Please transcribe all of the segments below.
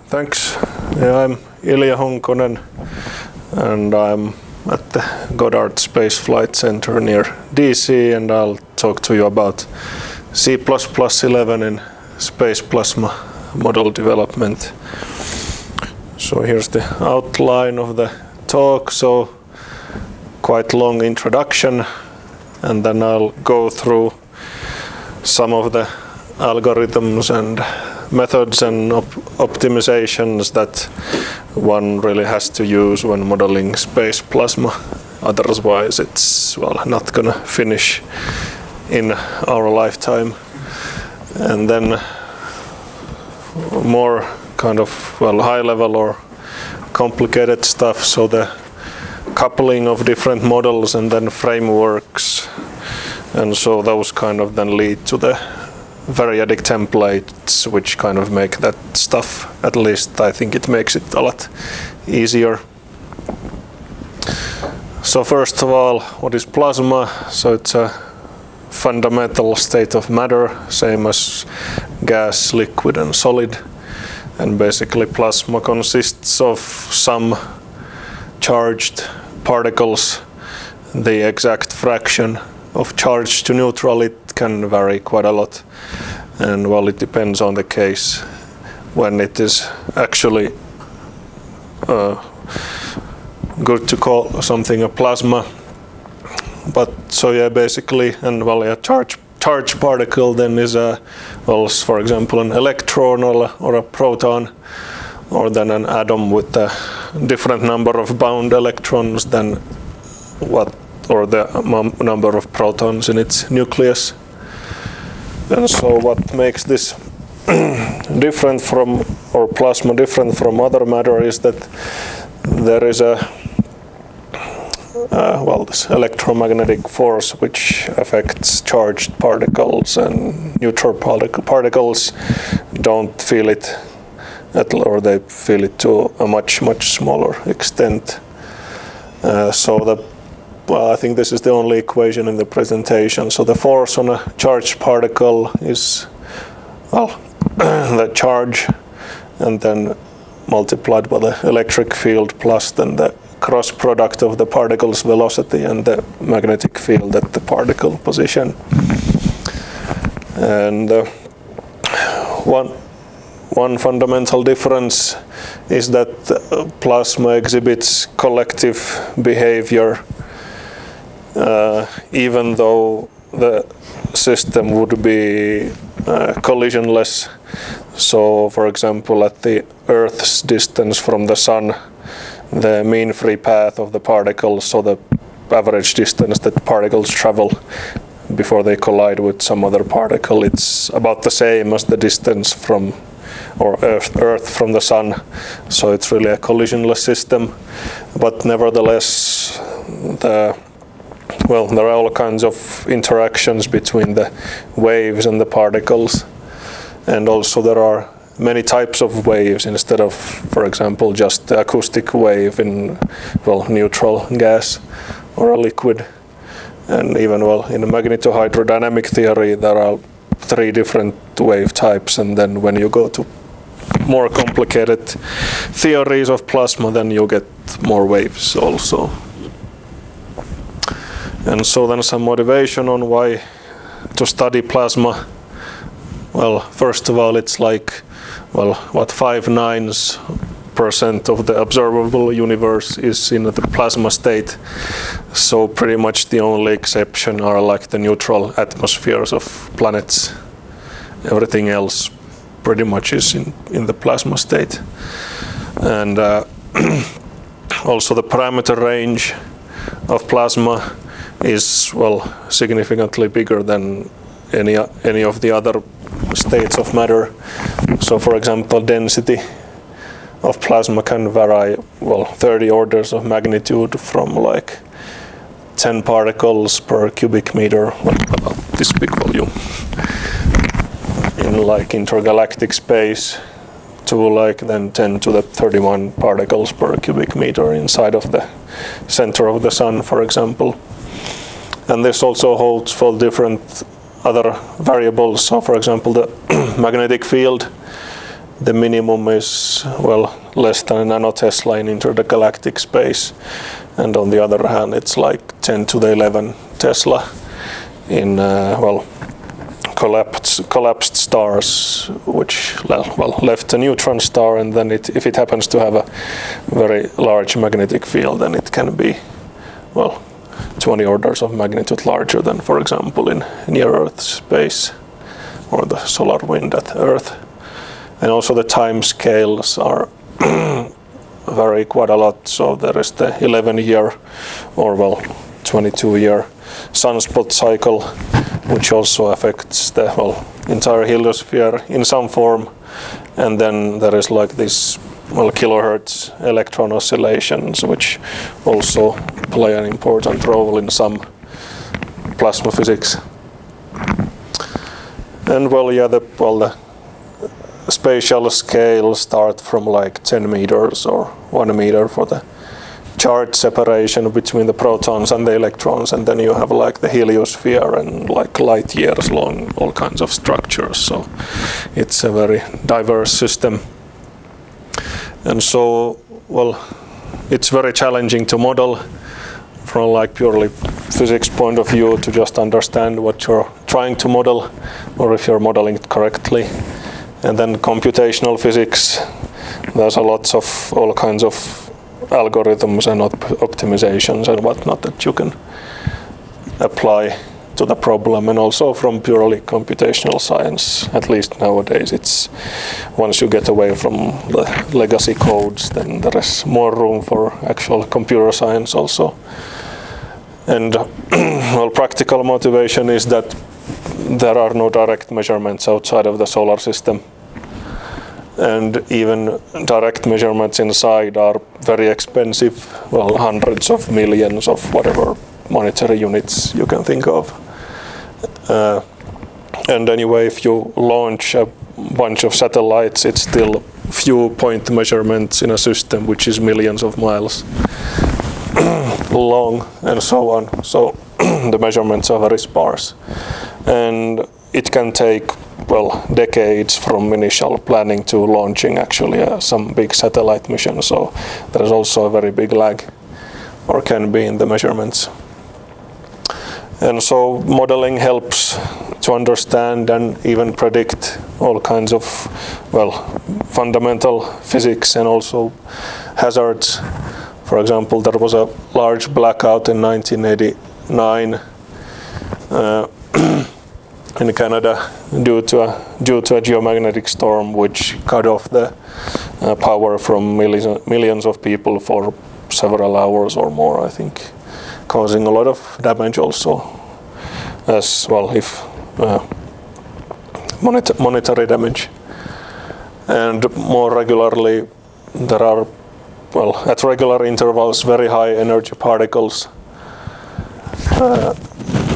Thanks. Yeah, I'm Illja Honkonen, and I'm at the Goddard Space Flight Center near DC, and I'll talk to you about C++11 in space plasma model development. So here's the outline of the talk. So quite long introduction, and then I'll go through some of the algorithms and methods and optimizations that one really has to use when modeling space plasma. Otherwise it's not gonna finish in our lifetime. And then more kind of high level or complicated stuff, so the coupling of different models and then frameworks, and so those kind of then lead to the variadic templates, which kind of make that stuff, at least I think it makes it a lot easier. So first of all, what is plasma? So it's a fundamental state of matter, same as gas, liquid and solid. And basically plasma consists of some charged particles. The exact fraction of charge to neutral, it can vary quite a lot. And it depends on the case when it is actually good to call something a plasma. But so yeah, basically, and a charge particle then is a, for example, an electron or a proton, or then an atom with a different number of bound electrons than the number of protons in its nucleus. And so what makes this different from, or plasma different from other matter, is that there is this electromagnetic force which affects charged particles, and neutral particles don't feel it or they feel it to a much smaller extent. I think this is the only equation in the presentation. So the force on a charged particle is the charge, and then multiplied by the electric field plus then the cross product of the particle's velocity and the magnetic field at the particle position. And one fundamental difference is that plasma exhibits collective behavior, even though the system would be collisionless. So, for example, at the Earth's distance from the Sun, the mean free path of the particles, so the average distance that particles travel before they collide with some other particle, it's about the same as the distance from Earth from the Sun. So it's really a collisionless system. But nevertheless, there are all kinds of interactions between the waves and the particles, and also there are many types of waves instead of, for example, just the acoustic wave in neutral gas or a liquid. And even in the magnetohydrodynamic theory there are 3 different wave types, and then when you go to more complicated theories of plasma, then you get more waves also. And so then some motivation on why to study plasma. First of all, it's 5/9% of the observable universe is in the plasma state. So pretty much the only exception are like the neutral atmospheres of planets. Everything else pretty much is in the plasma state. And also the parameter range of plasma is significantly bigger than any of the other states of matter. So for example, density of plasma can vary 30 orders of magnitude from 10 particles per cubic meter, about this big volume, in intergalactic space, to then 10 to the 31 particles per cubic meter inside of the center of the Sun, for example. And this also holds for different other variables. So for example, the magnetic field the minimum is, well, less than a nanotesla in intergalactic space, and on the other hand it's like 10 to the 11 Tesla in well, collapsed stars, which left a neutron star, and then if it happens to have a very large magnetic field, then it can be, well, 20 orders of magnitude larger than, for example, in near Earth space or the solar wind at Earth. And also the time scales are vary quite a lot. So there is the 11-year or, well, 22-year sunspot cycle, which also affects the, well, entire heliosphere in some form. And then there is like this, well, kilohertz electron oscillations, which also play an important role in some plasma physics. And, well, yeah, the spatial scale start from like 10 meters or 1 meter for the charge separation between the protons and the electrons, and then you have like the heliosphere and like light years long, all kinds of structures. So it's a very diverse system. And so, well, it's very challenging to model from like purely physics point of view, to just understand what you're trying to model or if you're modeling it correctly. And then computational physics, there's a lot of all kinds of algorithms and optimizations and whatnot that you can apply to the problem. And also from purely computational science, at least nowadays, it's once you get away from the legacy codes, then there is more room for actual computer science also. And well, practical motivation is that there are no direct measurements outside of the solar system, and even direct measurements inside are very expensive, well, hundreds of millions of whatever monetary units you can think of. And anyway, if you launch a bunch of satellites, it's still few point measurements in a system which is millions of miles long, and so on. So the measurements are very sparse, and it can take, well, decades from initial planning to launching actually some big satellite mission. So there is also a very big lag, or can be, in the measurements. And so modeling helps to understand and even predict all kinds of, well, fundamental physics and also hazards. For example, there was a large blackout in 1989 in Canada due to a geomagnetic storm, which cut off the power from millions of people for several hours or more, I think, causing a lot of damage also, as well, if monetary damage. And more regularly, there are, well, at regular intervals, very high energy particles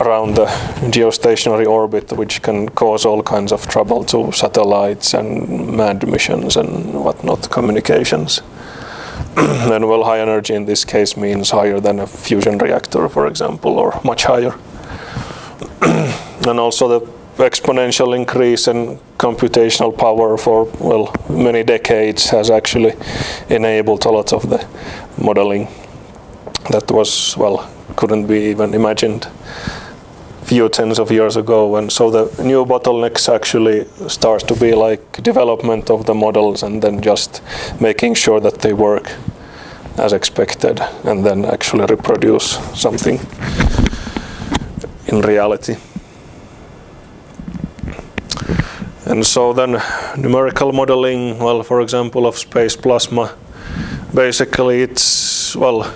around the geostationary orbit, which can cause all kinds of trouble to satellites and manned missions and whatnot, communications. And, well, high energy in this case means higher than a fusion reactor, for example, or much higher. And also the exponential increase in computational power for, well, many decades has actually enabled a lot of the modeling that was, well, couldn't be even imagined few tens of years ago. And so the new bottlenecks actually starts to be like development of the models and then just making sure that they work as expected and then actually reproduce something in reality. And so then numerical modeling, well, for example, of space plasma, basically it's, well,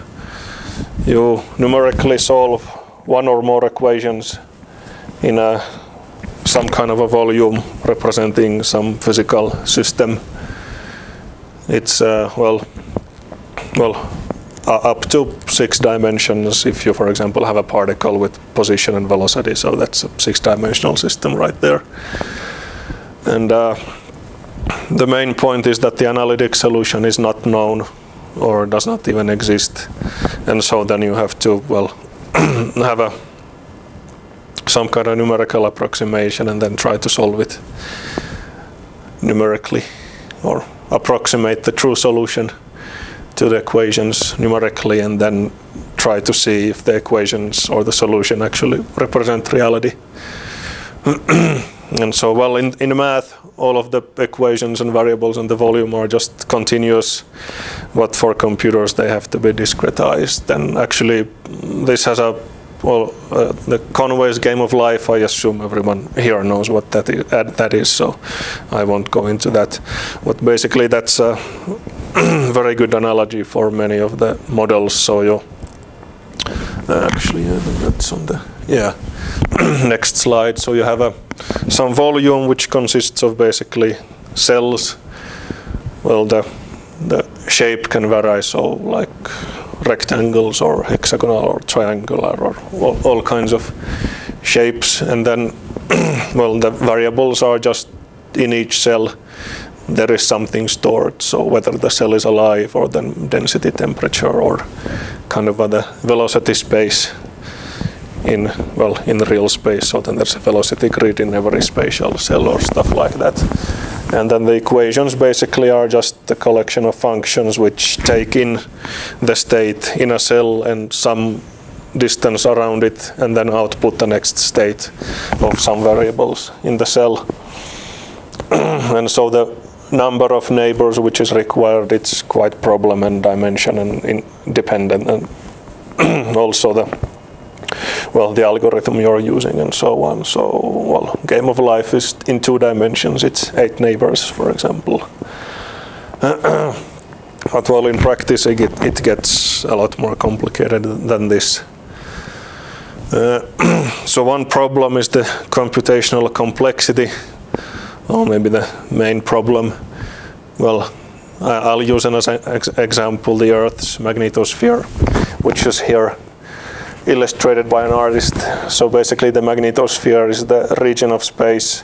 you numerically solve one or more equations in some kind of a volume representing some physical system. It's well, up to 6 dimensions if you, for example, have a particle with position and velocity. So that's a 6-dimensional system right there. And the main point is that the analytic solution is not known or does not even exist. And so then you have to, well, have some kind of numerical approximation and then try to solve it numerically or approximate the true solution to the equations numerically, and then try to see if the equations or the solution actually represent reality. And so, well, in math, all of the equations and variables and the volume are just continuous, but for computers they have to be discretized. And actually, this has a, well, the Conway's game of life, I assume everyone here knows what that is, so I won't go into that. But basically that's a very good analogy for many of the models. So you actually, I think that's on the, yeah, next slide. So you have some volume which consists of basically cells. Well, the shape can vary, so like rectangles or hexagonal or triangular or all kinds of shapes. And then, well, the variables are just in each cell there is something stored. So whether the cell is alive, or then density, temperature, or kind of the velocity space in real space. So then there's a velocity grid in every spatial cell or stuff like that. And then the equations basically are just a collection of functions which take in the state in a cell and some distance around it, and then output the next state of some variables in the cell. And so the number of neighbors which is required, it's quite problem and dimension and independent, and also the algorithm you're using and so on. So, well, game of life is in 2 dimensions. It's 8 neighbors, for example. But well, in practice, it gets a lot more complicated than this. So one problem is the computational complexity, or maybe the main problem. Well, I'll use as an example the Earth's magnetosphere, which is here illustrated by an artist. So basically the magnetosphere is the region of space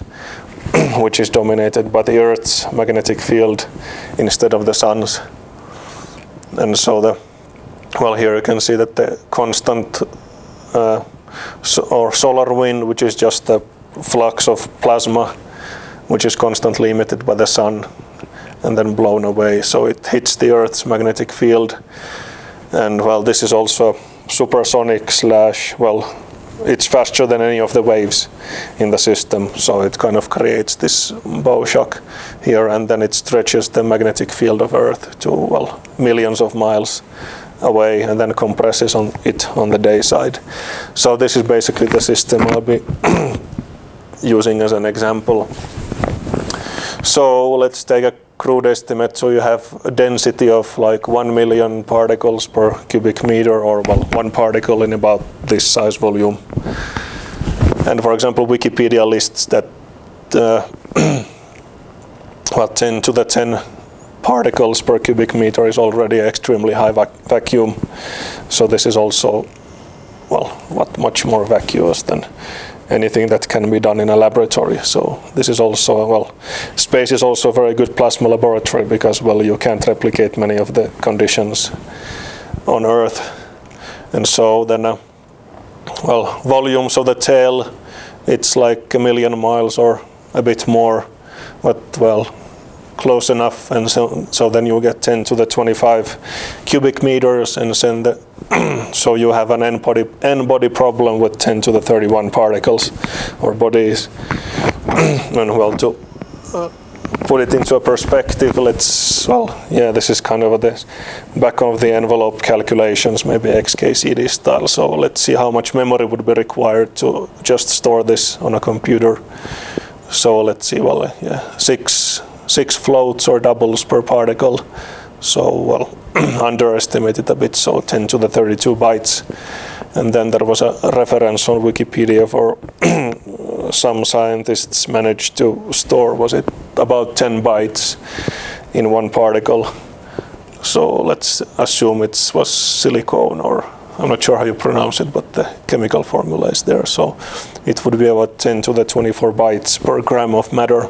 which is dominated by the Earth's magnetic field instead of the sun's. And so here you can see that the constant or solar wind, which is just a flux of plasma which is constantly emitted by the sun and then blown away. So it hits the Earth's magnetic field, and well, this is also supersonic / well, it's faster than any of the waves in the system, so it kind of creates this bow shock here, and then it stretches the magnetic field of Earth to, well, millions of miles away, and then compresses on it on the day side. So this is basically the system I'll be using as an example. So let's take a crude estimate. So you have a density of like 1 million particles per cubic meter, or well, 1 particle in about this size volume. And for example, Wikipedia lists that 10 to the 10 particles per cubic meter is already extremely high vacuum. So this is also, well, much more vacuous than anything that can be done in a laboratory. So this is also, well, space is also a very good plasma laboratory, because, well, you can't replicate many of the conditions on Earth. And so then, well, volume, so the tail, it's like 1 million miles or a bit more, but, well, close enough. And so then you get 10 to the 25 cubic meters, and then so you have an n-body problem with 10 to the 31 particles or bodies. And well, to put it into a perspective, this is kind of the back of the envelope calculations, maybe XKCD style. So let's see how much memory would be required to just store this on a computer. So let's see, well, yeah, six floats or doubles per particle. So, well, underestimated a bit, so 10 to the 32 bytes. And then there was a reference on Wikipedia for some scientists managed to store, was it about 10 bytes in 1 particle. So let's assume it was silicone, or I'm not sure how you pronounce it, but the chemical formula is there. So it would be about 10 to the 24 bytes per gram of matter.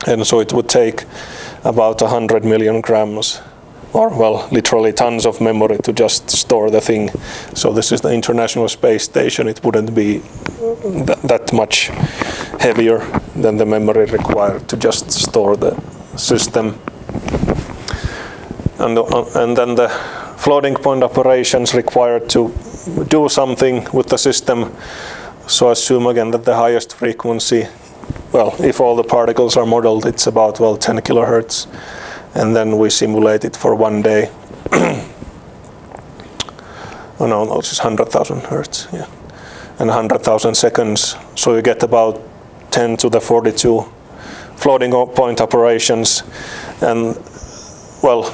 And so it would take about 100 million grams, or, well, literally tons of memory to just store the thing. So this is the International Space Station. It wouldn't be that much heavier than the memory required to just store the system. And then the floating point operations required to do something with the system. So assume again that the highest frequency, well, if all the particles are modeled, it's about, well, 10 kilohertz. And then we simulate it for 1 day. Oh no, it's 100,000 hertz, yeah. And 100,000 seconds. So you get about 10 to the 42 floating point operations. And, well,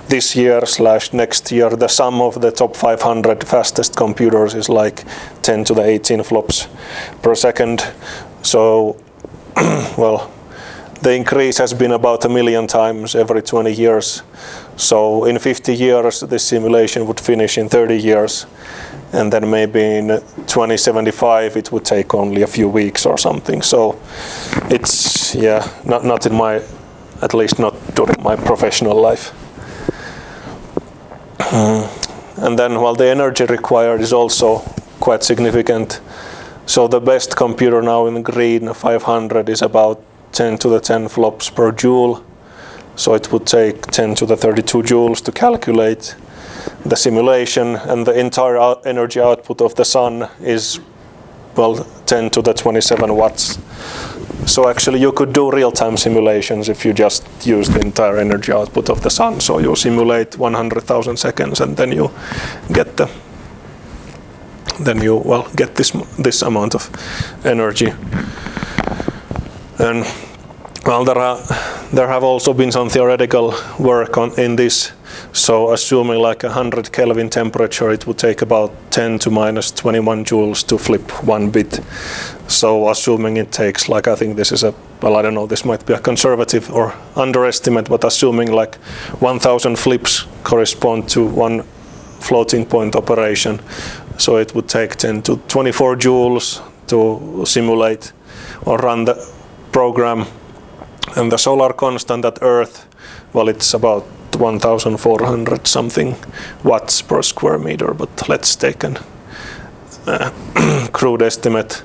this year / next year, the sum of the top 500 fastest computers is like 10 to the 18 flops per second. So, well, the increase has been about 1 million times every 20 years. So in 50 years, this simulation would finish in 30 years. And then maybe in 2075, it would take only a few weeks or something. So it's, yeah, not in my, at least not during my professional life. And then, well, the energy required is also quite significant. So the best computer now in green, 500, is about 10 to the 10 flops per joule. So it would take 10 to the 32 joules to calculate the simulation, and the entire energy output of the sun is, well, 10 to the 27 watts. So actually you could do real-time simulations if you just use the entire energy output of the sun. So you simulate 100,000 seconds and then you get the, get this amount of energy. And well, there have also been some theoretical work in this. So assuming like 100 Kelvin temperature, it would take about 10 to minus 21 joules to flip 1 bit. So assuming it takes, like, I think this is a, well, I don't know, this might be a conservative or underestimate, but assuming like 1,000 flips correspond to 1 floating point operation. So it would take 10 to 24 joules to simulate or run the program. And the solar constant at Earth, well, it's about 1,400 something watts per square meter, but let's take an crude estimate.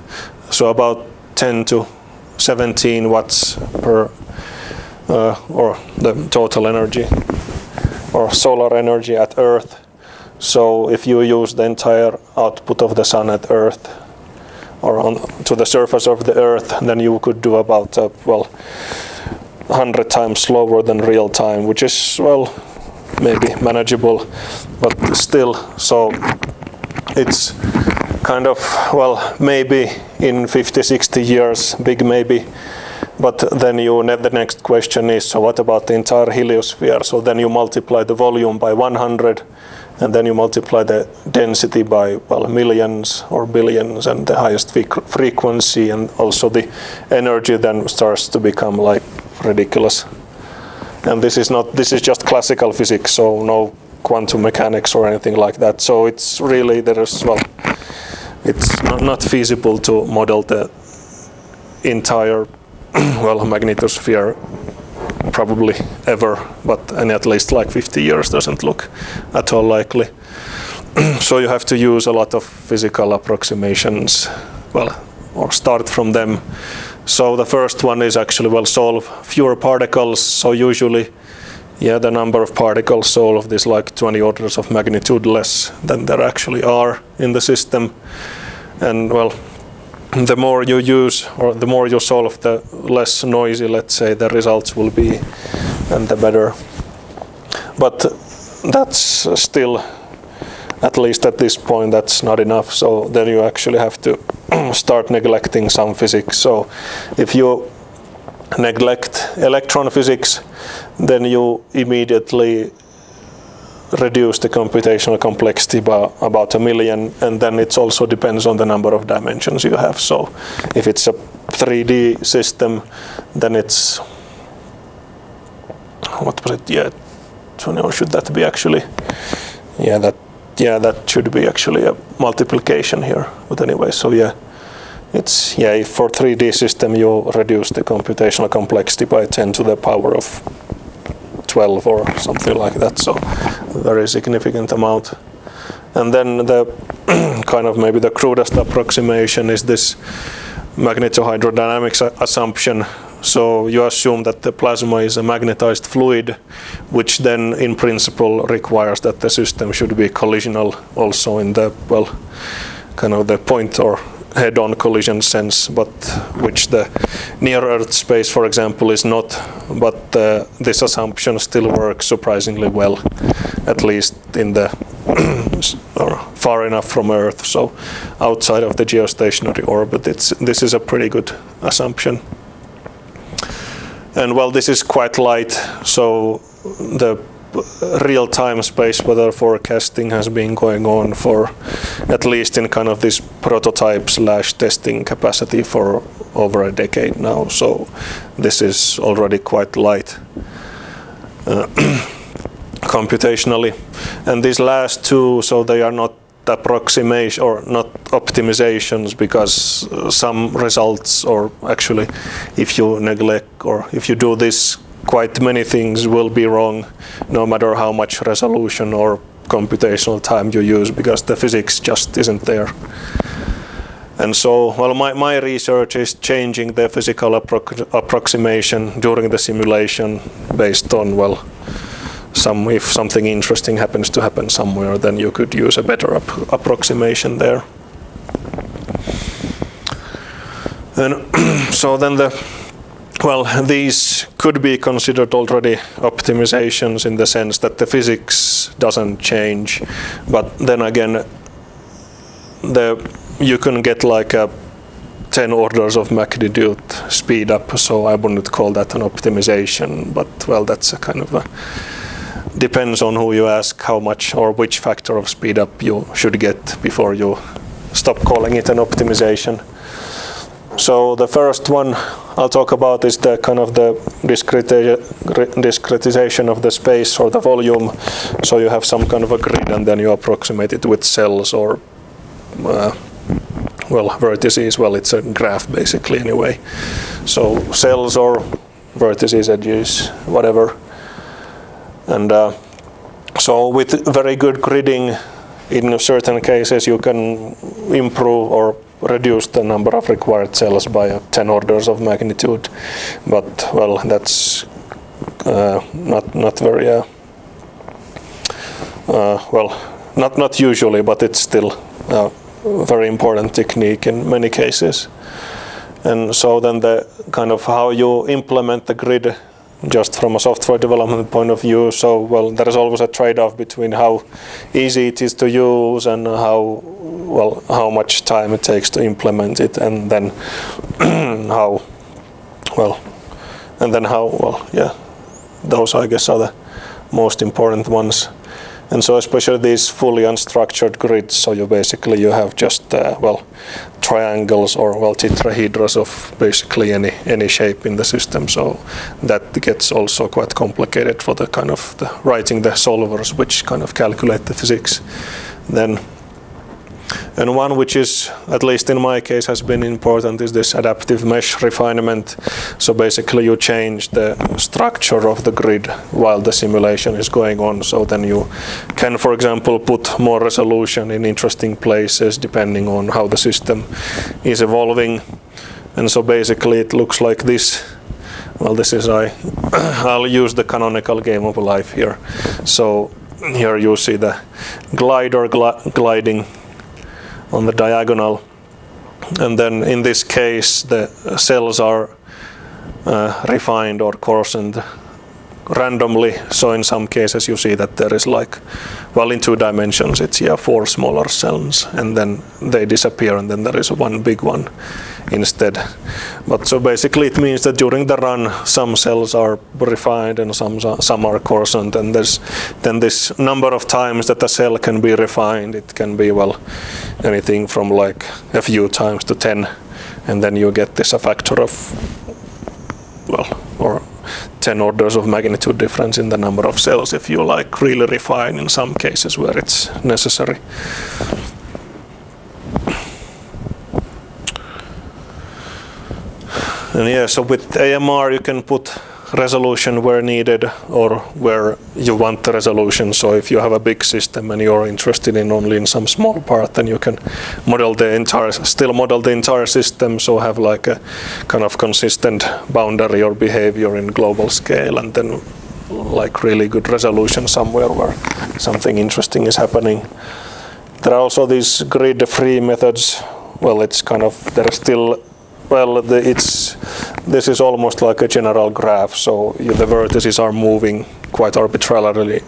So about 10 to 17 watts per, or the total energy, or solar energy at Earth. So if you use the entire output of the sun at Earth, or to the surface of the Earth, then you could do about, well, 100 times slower than real time, which is, well, maybe manageable, but still, so it's kind of, well, maybe in 50, 60 years, big maybe, but then the next question is, so what about the entire heliosphere? So then you multiply the volume by 100, and then you multiply the density by, well, millions or billions, and the highest frequency, and also the energy then starts to become like ridiculous. And this is just classical physics, so no quantum mechanics or anything like that. So it's really, it's not feasible to model the entire, well, magnetosphere probably ever, but at least like 50 years doesn't look at all likely. So you have to use a lot of physical approximations, well, or start from them. So the first one is actually, well, solve fewer particles. So usually, yeah, the number of particles solved is like 20 orders of magnitude less than there actually are in the system. And, well, the more you use, or the more you solve, the less noisy, let's say, the results will be, and the better. But that's still, at least at this point, that's not enough. So then you actually have to start neglecting some physics. So if you neglect electron physics, then you immediately reduce the computational complexity by about 1 million, and then it also depends on the number of dimensions you have. So if it's a 3D system, then it's, what was it? Yeah, or should that be actually? Yeah, that should be actually a multiplication here. But anyway, so yeah, it's, yeah, if for 3D system you reduce the computational complexity by 10 to the power of 12 or something like that, so very significant amount. And then the kind of maybe the crudest approximation is this magnetohydrodynamics assumption, So you assume that the plasma is a magnetized fluid, which then in principle requires that the system should be collisional also in the, well, kind of the point or head-on collision sense, but which the near-Earth space, for example, is not. But this assumption still works surprisingly well, at least in the or far enough from Earth, so outside of the geostationary orbit. This is a pretty good assumption. And well, this is quite light, so the real-time space weather forecasting has been going on for at least in kind of this prototype/testing capacity for over a decade now. So this is already quite light computationally. And these last two, so they are not approximation or not optimizations, because some results, or actually if you neglect or if you do this, quite many things will be wrong no matter how much resolution or computational time you use, because the physics just isn't there. And so, well, my research is changing the physical approximation during the simulation based on, well, if something interesting happens to happen somewhere, then you could use a better approximation there. And so then these could be considered already optimizations in the sense that the physics doesn't change, but then again, you can get like a 10 orders of magnitude speed up, so I wouldn't call that an optimization, but well, that's a kind of depends on who you ask how much or which factor of speed up you should get before you stop calling it an optimization. So the first one I'll talk about is the kind of the discretization of the space or the volume. So you have some kind of a grid and then you approximate it with cells or well, vertices. Well, it's a graph basically anyway. So cells or vertices, edges, whatever. And so with very good gridding, in certain cases you can improve or reduce the number of required cells by 10 orders of magnitude, but well, that's not very well, not usually, but it's still a very important technique in many cases. And so then the kind of how you implement the grid just from a software development point of view, so well, there is always a trade-off between how easy it is to use and how much time it takes to implement it, and then yeah, those I guess are the most important ones. And so especially these fully unstructured grids, so you have just triangles or tetrahedras of basically any shape in the system, so that gets also quite complicated for the kind of writing the solvers which kind of calculate the physics then. And one which is, at least in my case, has been important is this adaptive mesh refinement. So basically you change the structure of the grid while the simulation is going on. So then you can, for example, put more resolution in interesting places depending on how the system is evolving. And so basically it looks like this. Well, this is I'll use the canonical game of life here. So here you see the glider gliding on the diagonal, and then in this case the cells are refined or coarsened randomly. So in some cases you see that there is in 2 dimensions it's 4 smaller cells, and then they disappear, and then there is one big one instead. But so basically it means that during the run some cells are refined and some are coarsened, and there's then this number of times that a cell can be refined. It can be anything from a few times to 10, and then you get this a factor of or 10 orders of magnitude difference in the number of cells if you really refine in some cases where it's necessary. And yeah, so with AMR you can put resolution where needed or where you want the resolution. So if you have a big system and you're interested in only in some small part, then you can model the entire system, so have like a kind of consistent boundary or behavior in global scale, and then like really good resolution somewhere where something interesting is happening. There are also these grid-free methods. Well, it's kind of, there's still, well, this is almost like a general graph, so the vertices are moving quite arbitrarily,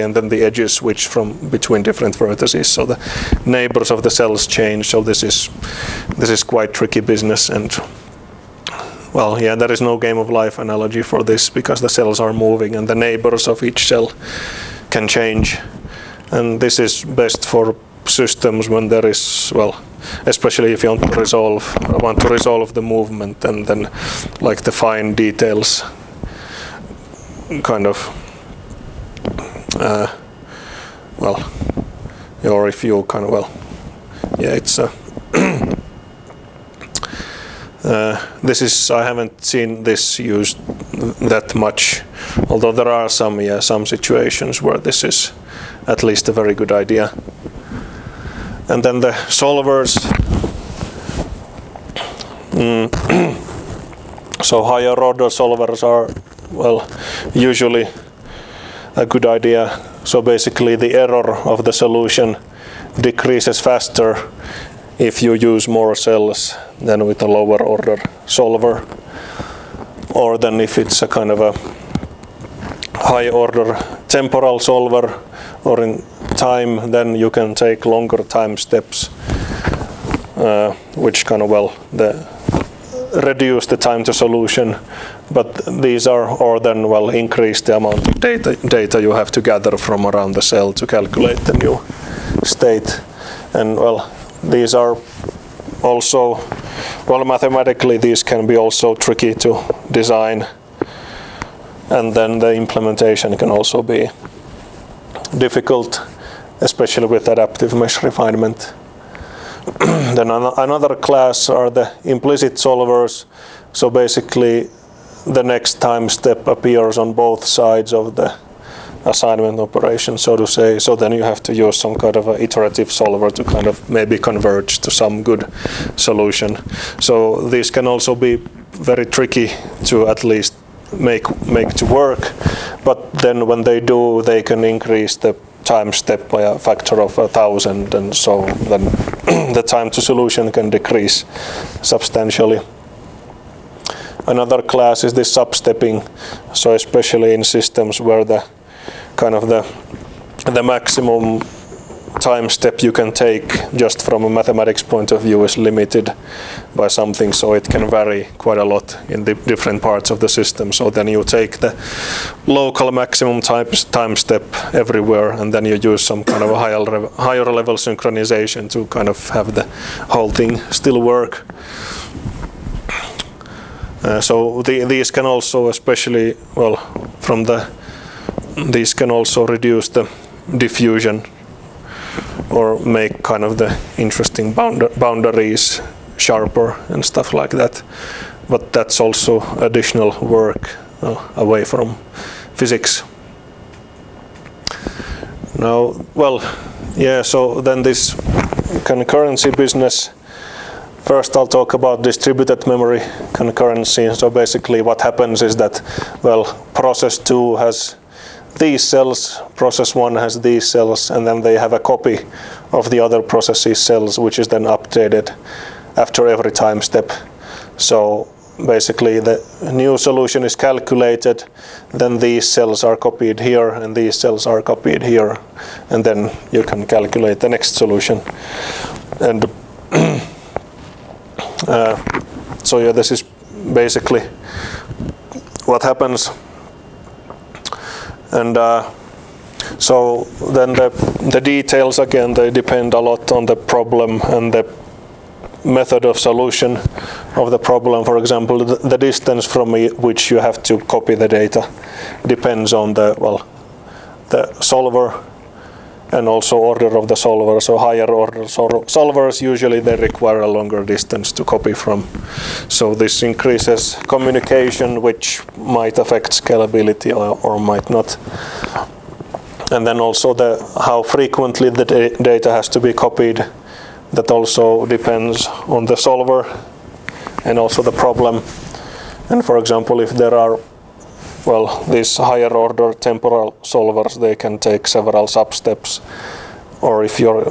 and then the edges switch from between different vertices, so the neighbors of the cells change. So this is quite tricky business, and well, yeah, there is no game of life analogy for this because the cells are moving and the neighbors of each cell can change. And this is best for systems when there is, well, especially if you want to resolve the movement, and then like the fine details kind of well, or if you kind of, well, yeah, it's this is, I haven't seen this used that much, although there are some situations where this is at least a very good idea. And then the solvers. So higher order solvers are, well, usually a good idea. So basically the error of the solution decreases faster if you use more cells than with a lower order solver, or then if it's a kind of a high order temporal solver or in time, then you can take longer time steps, which kind of, well, reduce the time to solution, but these are, or then, well, increase the amount of data you have to gather from around the cell to calculate the new state. And well, these are also, well, mathematically these can be also tricky to design, and then the implementation can also be difficult, especially with adaptive mesh refinement. Then another class are the implicit solvers. So basically the next time step appears on both sides of the assignment operation, so to say. So then you have to use some kind of an iterative solver to kind of maybe converge to some good solution. So these can also be very tricky to at least make to work, but then when they do, they can increase the time step by a factor of 1,000, and so then the time to solution can decrease substantially. Another class is this substepping. So especially in systems where the kind of the maximum time step you can take just from a mathematics point of view is limited by something, so it can vary quite a lot in the different parts of the system. So then you take the local maximum time step everywhere, and then you use some kind of a higher level synchronization to kind of have the whole thing still work. So these can also, especially, well, these can also reduce the diffusion or make kind of the interesting boundaries sharper and stuff like that. But that's also additional work away from physics. Now, well, yeah, so then this concurrency business. First I'll talk about distributed memory concurrency. So basically what happens is that, well, process 2 has these cells, process 1 has these cells, and then they have a copy of the other process's cells, which is then updated after every time step. So basically the new solution is calculated, then these cells are copied here and these cells are copied here, and then you can calculate the next solution. And so yeah, this is basically what happens. And so then the details, again, they depend a lot on the problem and the method of solution of the problem. For example, the distance from which you have to copy the data depends on the solver and also order of the solver. So higher order solvers, usually they require a longer distance to copy from. So this increases communication, which might affect scalability or might not. And then also how frequently the data has to be copied. That also depends on the solver and also the problem. And for example, if there are these higher order temporal solvers, they can take several sub-steps. Or if you're,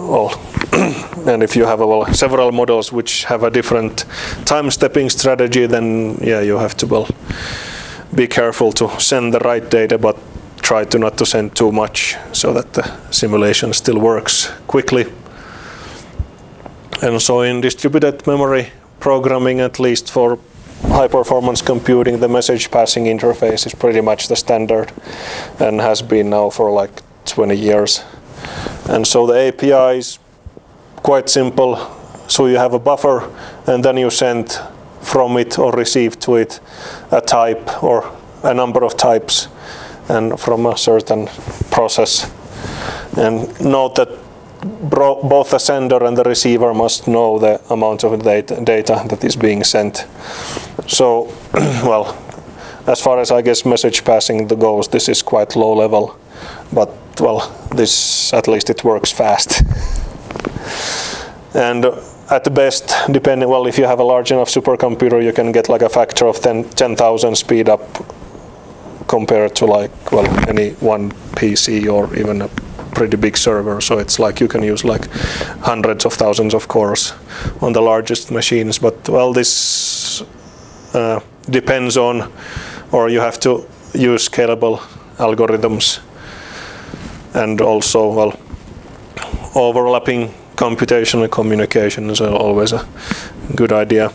and if you have several models which have a different time-stepping strategy, then yeah, you have to be careful to send the right data, but try to not to send too much so that the simulation still works quickly. And so in distributed memory programming, at least for high-performance computing, the message passing interface is pretty much the standard and has been now for like 20 years. And so the API is quite simple. So you have a buffer, and then you send from it or receive to it a type or a number of types, and from a certain process. And note that both the sender and the receiver must know the amount of data that is being sent. So, as far as I guess message passing goes, this is quite low level, but this at least it works fast. And at the best, depending, if you have a large enough supercomputer, you can get like a factor of 10,000 speed up compared to any one PC or even a pretty big server. So it's like you can use like hundreds of thousands of cores on the largest machines. But this depends on, or you have to use scalable algorithms, and also overlapping computational communication is always a good idea.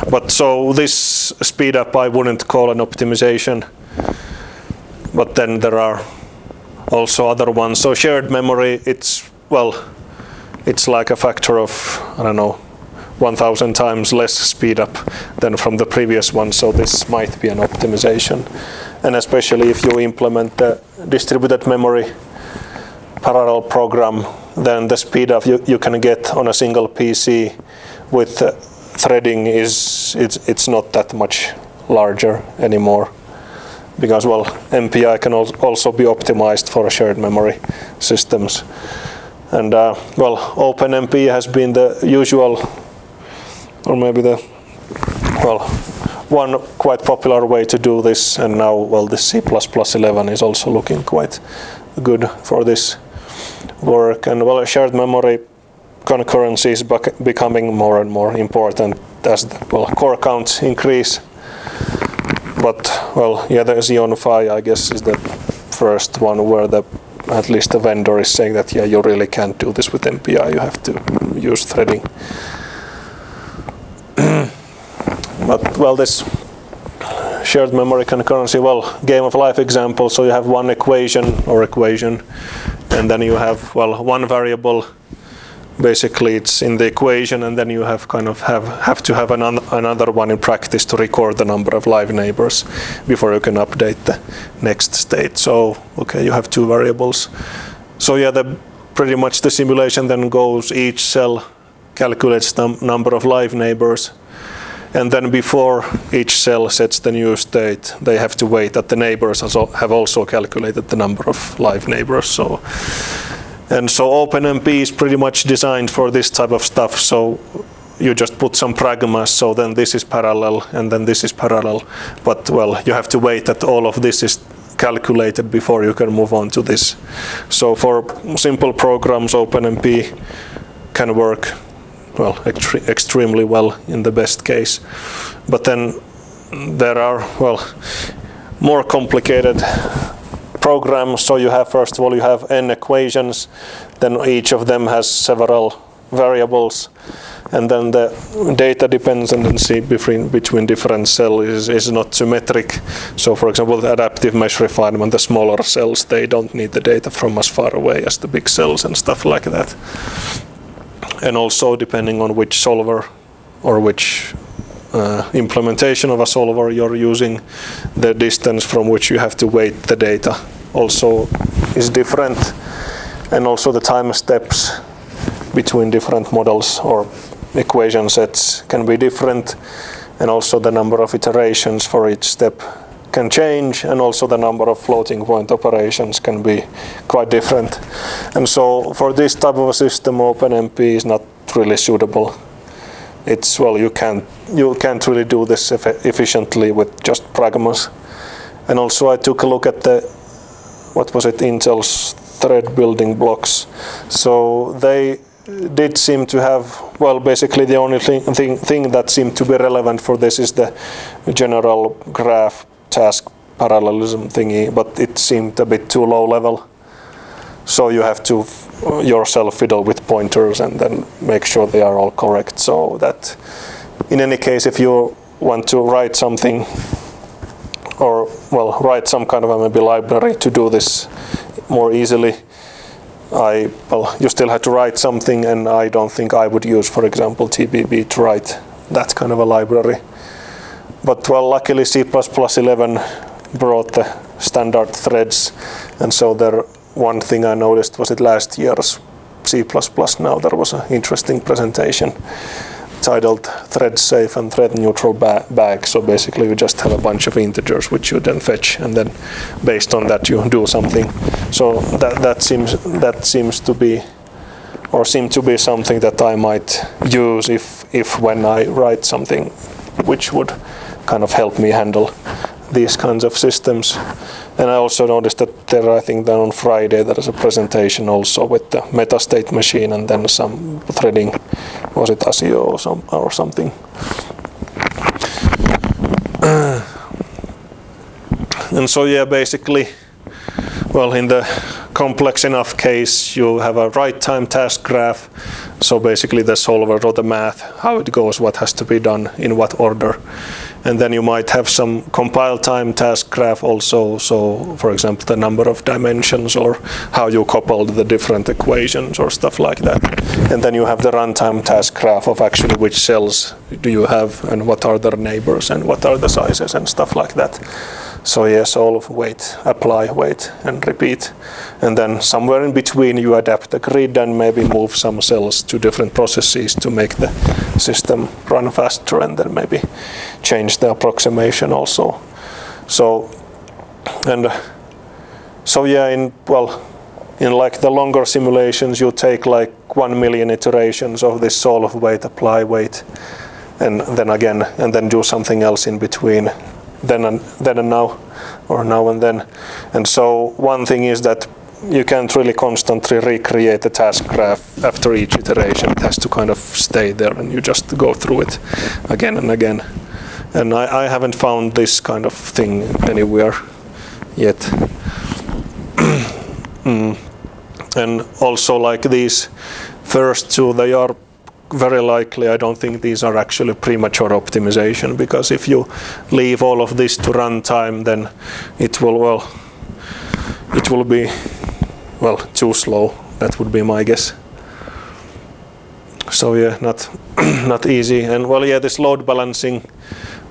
But so this speed up I wouldn't call an optimization, but then there are also other ones. So shared memory, it's like a factor of, I don't know, 1,000 times less speed up than from the previous one. So this might be an optimization. And especially if you implement the distributed memory parallel program, then the speed up you can get on a single PC with threading it's not that much larger anymore. Because MPI can also be optimized for shared memory systems. And OpenMP has been the usual, or maybe the one quite popular way to do this, and now the C++11 is also looking quite good for this work. And shared memory concurrency is becoming more and more important as the core counts increase. But the Xeon Phi, I guess, is the first one where at least the vendor is saying that you really can't do this with MPI. You have to use threading. But this shared memory concurrency, game of life example. So you have one equation, and then you have one variable. Basically, it's in the equation, and then you have to have another one in practice to record the number of live neighbors before you can update the next state. So you have two variables. So pretty much the simulation then goes, each cell calculates the number of live neighbors, and then before each cell sets the new state, they have to wait that the neighbors have also calculated the number of live neighbors. And so OpenMP is pretty much designed for this type of stuff. So you just put some pragmas, so then this is parallel, and then this is parallel. But you have to wait that all of this is calculated before you can move on to this. So for simple programs, OpenMP can work extremely well in the best case. But then there are more complicated programs. So you have, first of all, you have n equations, then each of them has several variables, and then the data dependency between different cells is not symmetric. So for example, the adaptive mesh refinement, the smaller cells, they don't need the data from as far away as the big cells and stuff like that. And also depending on which solver or which implementation of a solver you're using, the distance from which you have to wait the data also is different. and also the time steps between different models or equation sets can be different, and also the number of iterations for each step can change, and also the number of floating point operations can be quite different. And so for this type of a system, OpenMP is not really suitable. It's, well, you can't really do this efficiently with just pragmas. And also I took a look at the, what was it, Intel's thread building blocks. So they did seem to have, well, basically the only thing that seemed to be relevant for this is the general graph task parallelism thingy, but it seemed a bit too low level. So you have to yourself fiddle with pointers and then make sure they are all correct. So that in any case, if you want to write something, or, well, write some kind of a maybe library to do this more easily, well, you still have to write something, and I don't think I would use, for example, TBB to write that kind of a library. But, well, luckily C++11 brought the standard threads, and so there, one thing I noticed was it last year's C++ now there was an interesting presentation titled Thread Safe and Thread Neutral Bag. So basically you just have a bunch of integers which you then fetch, and then based on that you do something. So that seems to be, or seem to be something that I might use if when I write something which would kind of help me handle these kinds of systems. And I also noticed that there, I think that on Friday there is a presentation also with the metastate machine and then some threading, was it ASIO or something. And so yeah, basically, well, in the complex enough case, you have a write time task graph. So basically the solver or the math, how it goes, what has to be done, in what order. And then you might have some compile time task graph also. So for example, the number of dimensions or how you coupled the different equations or stuff like that. And then you have the runtime task graph of actually which cells do you have and what are their neighbors and what are the sizes and stuff like that. So yeah, solve, wait, apply, wait, and repeat. And then somewhere in between you adapt the grid and maybe move some cells to different processes to make the system run faster, and then maybe change the approximation also. So, and so yeah, in like the longer simulations, you take like 1 million iterations of this solve, wait, apply, wait, and then again, and then do something else in between. Then and now, or now and then. And so one thing is that you can't really constantly recreate the task graph after each iteration. It has to kind of stay there and you just go through it again and again. And I haven't found this kind of thing anywhere yet. And also like these first two, they are very likely, I don't think these are actually premature optimization, because if you leave all of this to runtime, then it will be, well, too slow. That would be my guess. So yeah, not easy. And well, yeah, this load balancing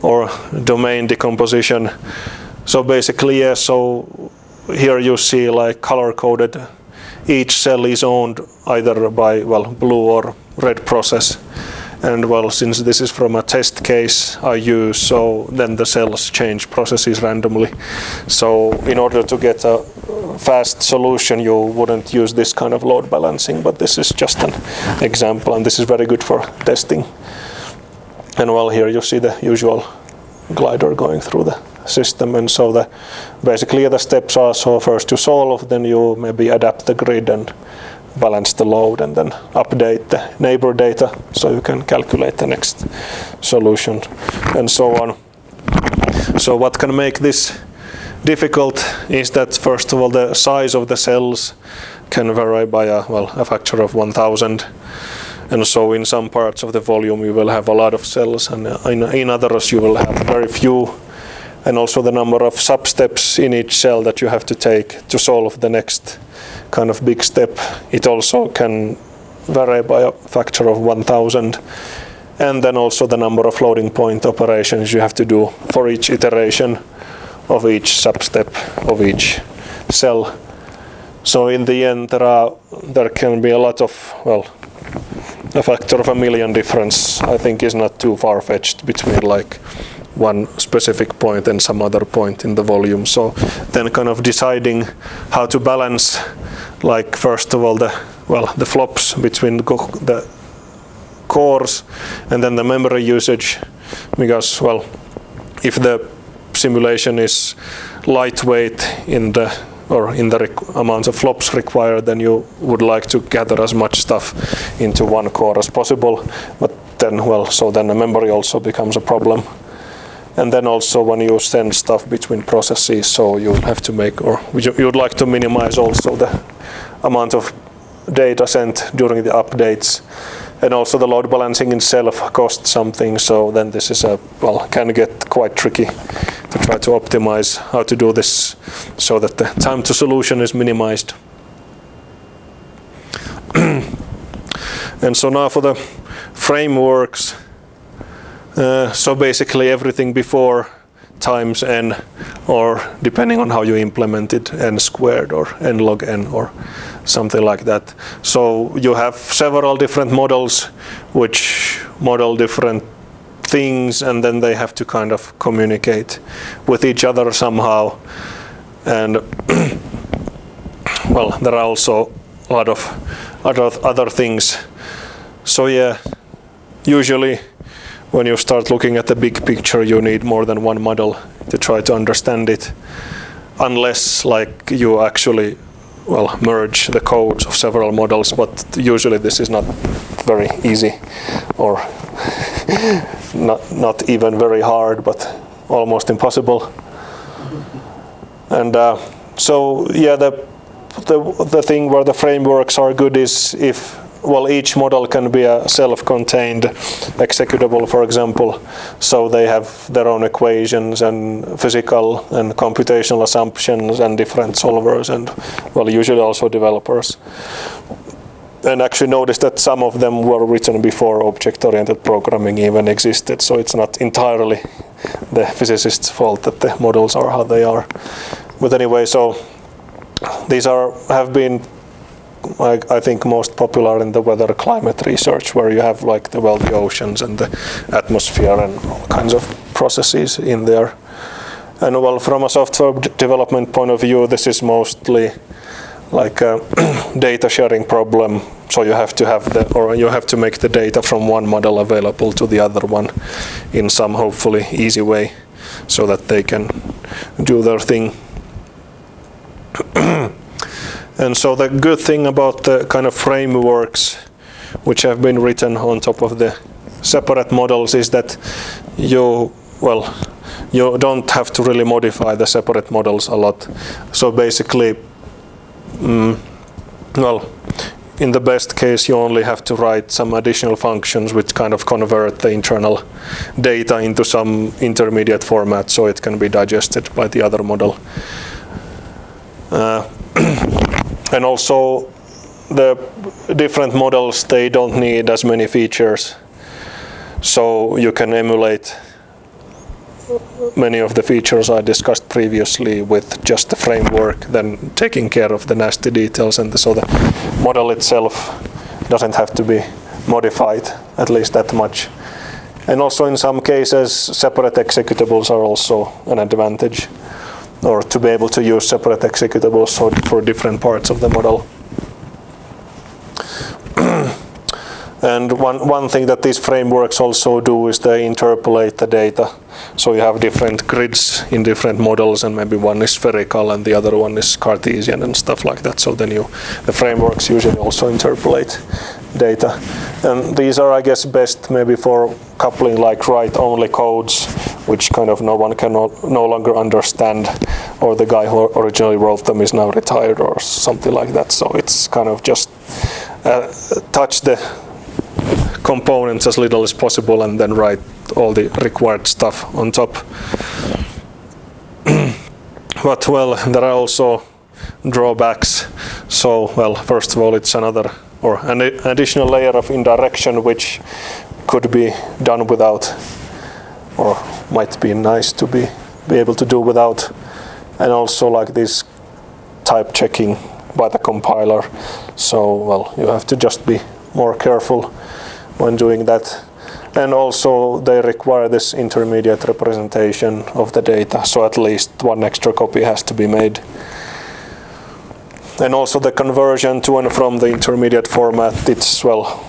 or domain decomposition. So basically, yeah, so here you see like color coded. Each cell is owned either by, well, blue or red process. And well, since this is from a test case I use, so then the cells change processes randomly. So in order to get a fast solution, you wouldn't use this kind of load balancing, but this is just an example, and this is very good for testing. And well, here you see the usual glider going through the system, and so basically the steps are, so first you solve, then you maybe adapt the grid and balance the load, and then update the neighbor data so you can calculate the next solution, and so on. So what can make this difficult is that, first of all, the size of the cells can vary by a factor of 1000. And so in some parts of the volume you will have a lot of cells, and in others you will have very few. And also the number of sub-steps in each cell that you have to take to solve the next kind of big step, it also can vary by a factor of 1000. And then also the number of floating point operations you have to do for each iteration of each sub-step of each cell. So in the end, there can be a lot of, well, a factor of 1,000,000 difference, I think, is not too far-fetched between like one specific point and some other point in the volume. So then kind of deciding how to balance, like, first of all, the flops between the cores and then the memory usage, because, well, if the simulation is lightweight in the amount of flops required, then you would like to gather as much stuff into one core as possible. But then, well, so then the memory also becomes a problem. And then also when you send stuff between processes, so you have to make, or you'd like to minimize also the amount of data sent during the updates. And also the load balancing itself costs something, so then this is can get quite tricky to try to optimize how to do this so that the time to solution is minimized. And so now for the frameworks, so basically everything before times n, or depending on how you implement it, n squared or n log n or something like that. So you have several different models which model different things, and then they have to kind of communicate with each other somehow. And well, there are also a lot of other things. So yeah, usually when you start looking at the big picture, you need more than one model to try to understand it, unless like you actually, well, merge the codes of several models, but usually this is not very easy, or not even very hard, but almost impossible. And so yeah, the thing where the frameworks are good is if, well, each model can be a self-contained executable, for example, so they have their own equations and physical and computational assumptions and different solvers and, well, usually also developers. And actually notice that some of them were written before object-oriented programming even existed, so it's not entirely the physicists' fault that the models are how they are. But anyway, so these have been, I think, most popular in the weather climate research, where you have like the oceans and the atmosphere and all kinds of processes in there. And well, from a software development point of view, this is mostly like a data sharing problem. So you have to you have to make the data from one model available to the other one in some hopefully easy way, so that they can do their thing. And so the good thing about the kind of frameworks which have been written on top of the separate models is that you don't have to really modify the separate models a lot. So basically, well, in the best case, you only have to write some additional functions which kind of convert the internal data into some intermediate format so it can be digested by the other model. And also the different models, they don't need as many features, so you can emulate many of the features I discussed previously with just the framework, then taking care of the nasty details, and so the model itself doesn't have to be modified at least that much. And also in some cases separate executables are also an advantage, or to be able to use separate executables for different parts of the model. And one thing that these frameworks also do is they interpolate the data. So you have different grids in different models, and maybe one is spherical and the other one is Cartesian and stuff like that. So then the frameworks usually also interpolate data. And these are, I guess, best maybe for coupling like write-only codes, which kind of no one can no longer understand, or the guy who originally wrote them is now retired or something like that. So it's kind of just touch the components as little as possible and then write all the required stuff on top. But well, there are also drawbacks. So well, first of all, it's another or an additional layer of indirection which could be done without, or might be nice to be able to do without. And also like this type checking by the compiler. So, well, you have to just be more careful when doing that. And also they require this intermediate representation of the data, so at least one extra copy has to be made. And also the conversion to and from the intermediate format, it's, well,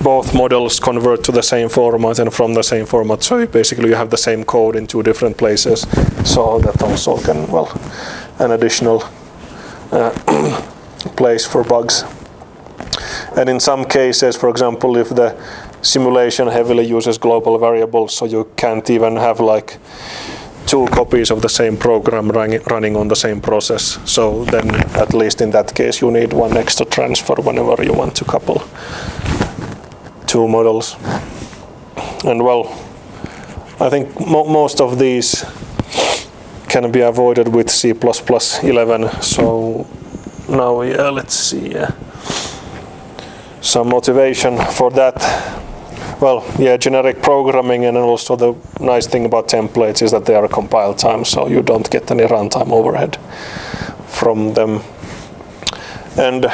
both models convert to the same format and from the same format, so basically you have the same code in two different places, so that also can, well, an additional place for bugs. And in some cases, for example, if the simulation heavily uses global variables, so you can't even have like two copies of the same program running on the same process. So then, at least in that case, you need one extra transfer whenever you want to couple two models. And well, I think most of these can be avoided with C++11. So now, yeah, let's see. Some motivation for that. Well, yeah, generic programming, and also the nice thing about templates is that they are compile time, so you don't get any runtime overhead from them. And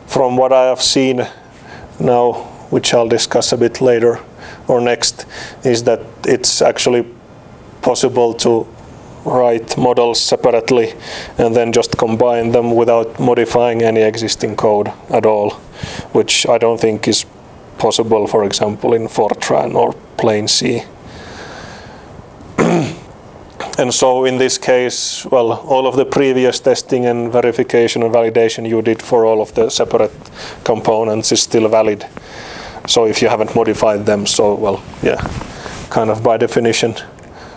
from what I have seen now, which I'll discuss a bit later or next, is that it's actually possible to write models separately and then just combine them without modifying any existing code at all, which I don't think is possible, for example, in Fortran or plain C. And so in this case, well, all of the previous testing and verification and validation you did for all of the separate components is still valid. So if you haven't modified them, so, well, yeah, kind of by definition.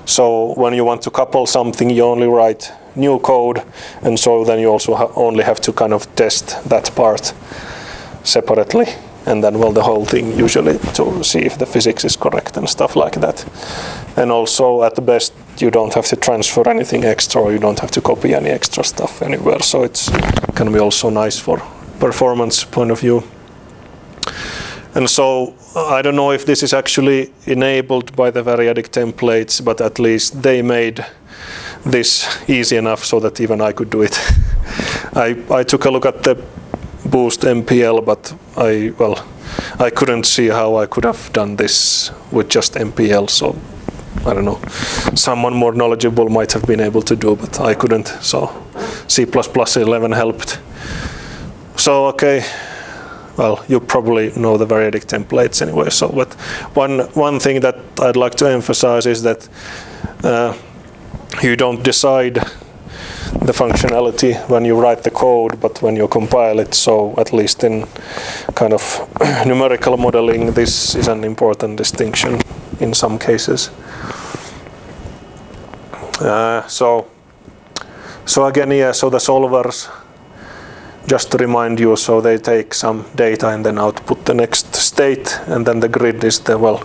So when you want to couple something, you only write new code, and so then you also only have to kind of test that part separately. And then, well, the whole thing usually to see if the physics is correct and stuff like that. And also, at the best, you don't have to transfer anything extra, or you don't have to copy any extra stuff anywhere. So it's can be also nice for performance point of view. And so I don't know if this is actually enabled by the variadic templates, but at least they made this easy enough so that even I could do it. I took a look at the Boost MPL, but I couldn't see how I could have done this with just MPL, so I don't know. Someone more knowledgeable might have been able to do, but I couldn't, so C++11 helped. So, okay, well, you probably know the variadic templates anyway, so, but one thing that I'd like to emphasize is that you don't decide the functionality when you write the code, but when you compile it. So at least in kind of numerical modeling, this is an important distinction in some cases. So again, yeah, so the solvers, just to remind you, so they take some data and then output the next state, and then the grid is the, well,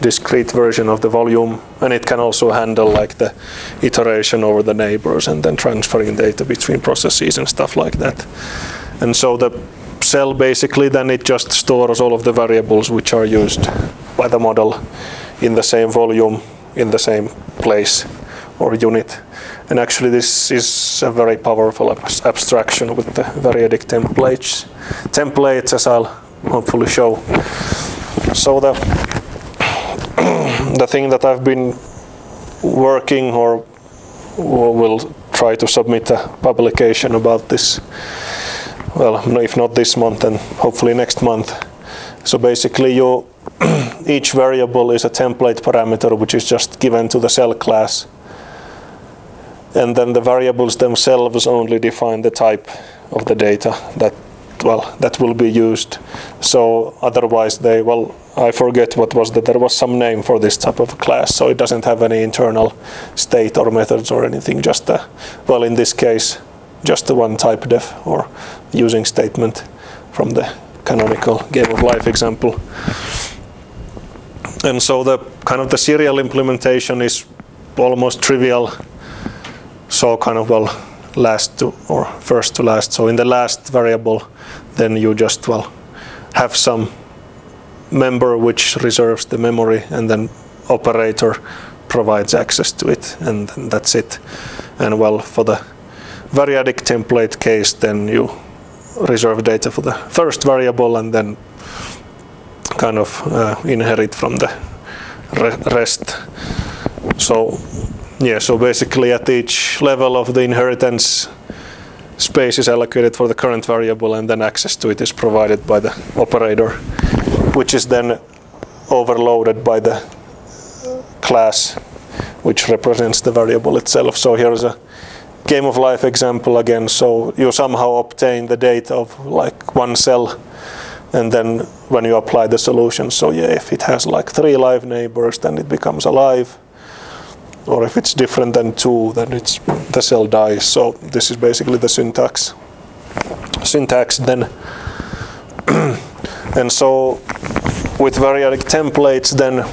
discrete version of the volume, and it can also handle like the iteration over the neighbors and then transferring data between processes and stuff like that. And so the cell basically then it just stores all of the variables which are used by the model in the same volume, in the same place or unit. And actually this is a very powerful abstraction with the variadic templates, as I'll hopefully show. So the thing that I've been working, or will try to submit a publication about this, well, if not this month, then hopefully next month. So basically each variable is a template parameter which is just given to the cell class. And then the variables themselves only define the type of the data that will be used. So otherwise I forget what was that. There was some name for this type of class, so it doesn't have any internal state or methods or anything. Just in this case, just the one type def or using statement from the canonical game of life example. And so the kind of the serial implementation is almost trivial. So kind of last to or first to last. So in the last variable, then you just have some member which reserves the memory, and then operator provides access to it, and that's it. And for the variadic template case, then you reserve data for the first variable and then kind of inherit from the rest. So yeah, so basically at each level of the inheritance, space is allocated for the current variable and then access to it is provided by the operator, which is then overloaded by the class which represents the variable itself. So here's a game of life example again. So you somehow obtain the data of like one cell, and then when you apply the solution, so yeah, if it has like 3 live neighbors, then it becomes alive. Or if it's different than 2, then the cell dies. So this is basically the syntax then. And so with variadic templates, then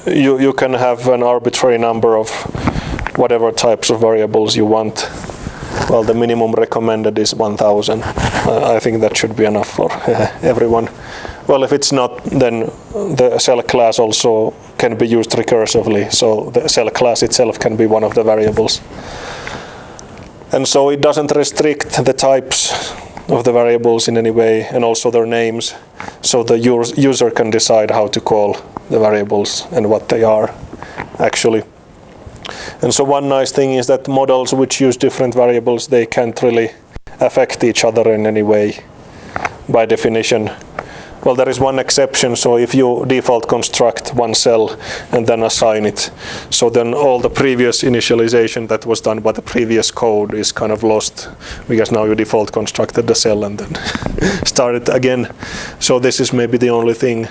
you can have an arbitrary number of whatever types of variables you want. Well, the minimum recommended is 1000. I think that should be enough for everyone. Well, if it's not, then the cell class also can be used recursively, so the cell class itself can be one of the variables. And so it doesn't restrict the types of the variables in any way, and also their names, so the user can decide how to call the variables and what they are actually. And so one nice thing is that models which use different variables, they can't really affect each other in any way by definition. Well, there is one exception. So if you default construct one cell and then assign it, so then all the previous initialization that was done by the previous code is kind of lost, because now you default constructed the cell and then started again. So this is maybe the only thing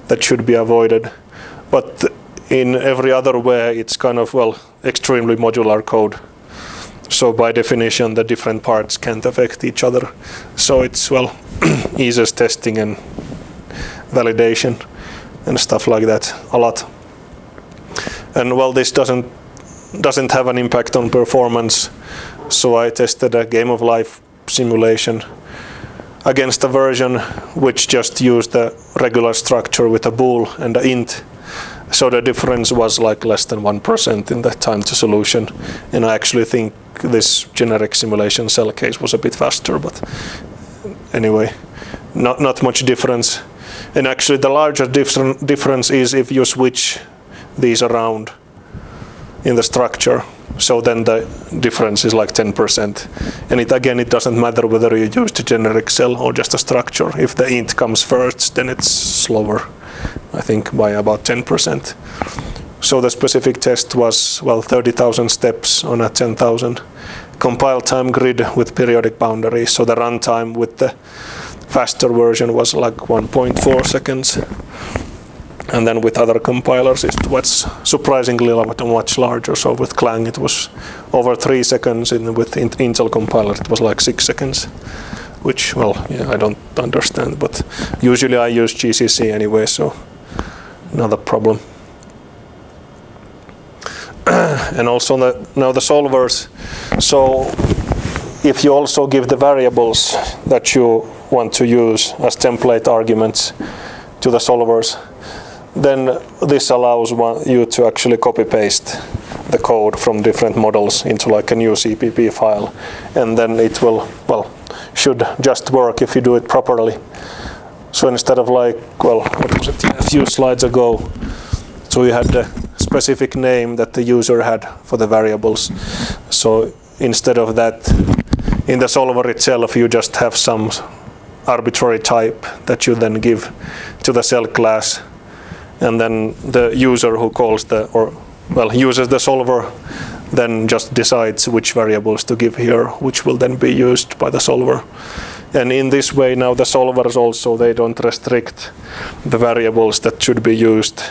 that should be avoided. But in every other way, it's kind of, well, extremely modular code. So by definition, the different parts can't affect each other. So it's, well, eases testing and validation and stuff like that a lot. And well, this doesn't have an impact on performance. So I tested a game of life simulation against a version which just used the regular structure with a bool and an int. So the difference was like less than 1% in the time to solution. And I actually think this generic simulation cell case was a bit faster, but anyway, not much difference. And actually the larger difference is if you switch these around in the structure. So then the difference is like 10%. And it doesn't matter whether you use the generic cell or just a structure. If the int comes first, then it's slower, I think by about 10%. So the specific test was, well, 30,000 steps on a 10,000 compile time grid with periodic boundaries. So the runtime with the faster version was like 1.4 seconds. And then with other compilers it was surprisingly much larger. So with Clang it was over 3 seconds, and with Intel compiler it was like 6 seconds. Which, well, yeah, I don't understand, but usually I use GCC anyway, so not a problem. And also now the solvers. So if you also give the variables that you want to use as template arguments to the solvers, then this allows you to actually copy paste the code from different models into like a new CPP file, and then it will, well, should just work if you do it properly. So instead of like, well, what was it, a few slides ago, so you had the specific name that the user had for the variables. So instead of that, in the solver itself, you just have some arbitrary type that you then give to the cell class, and then the user who calls uses the solver, then just decides which variables to give here, which will then be used by the solver. And in this way, now the solvers also, they don't restrict the variables that should be used,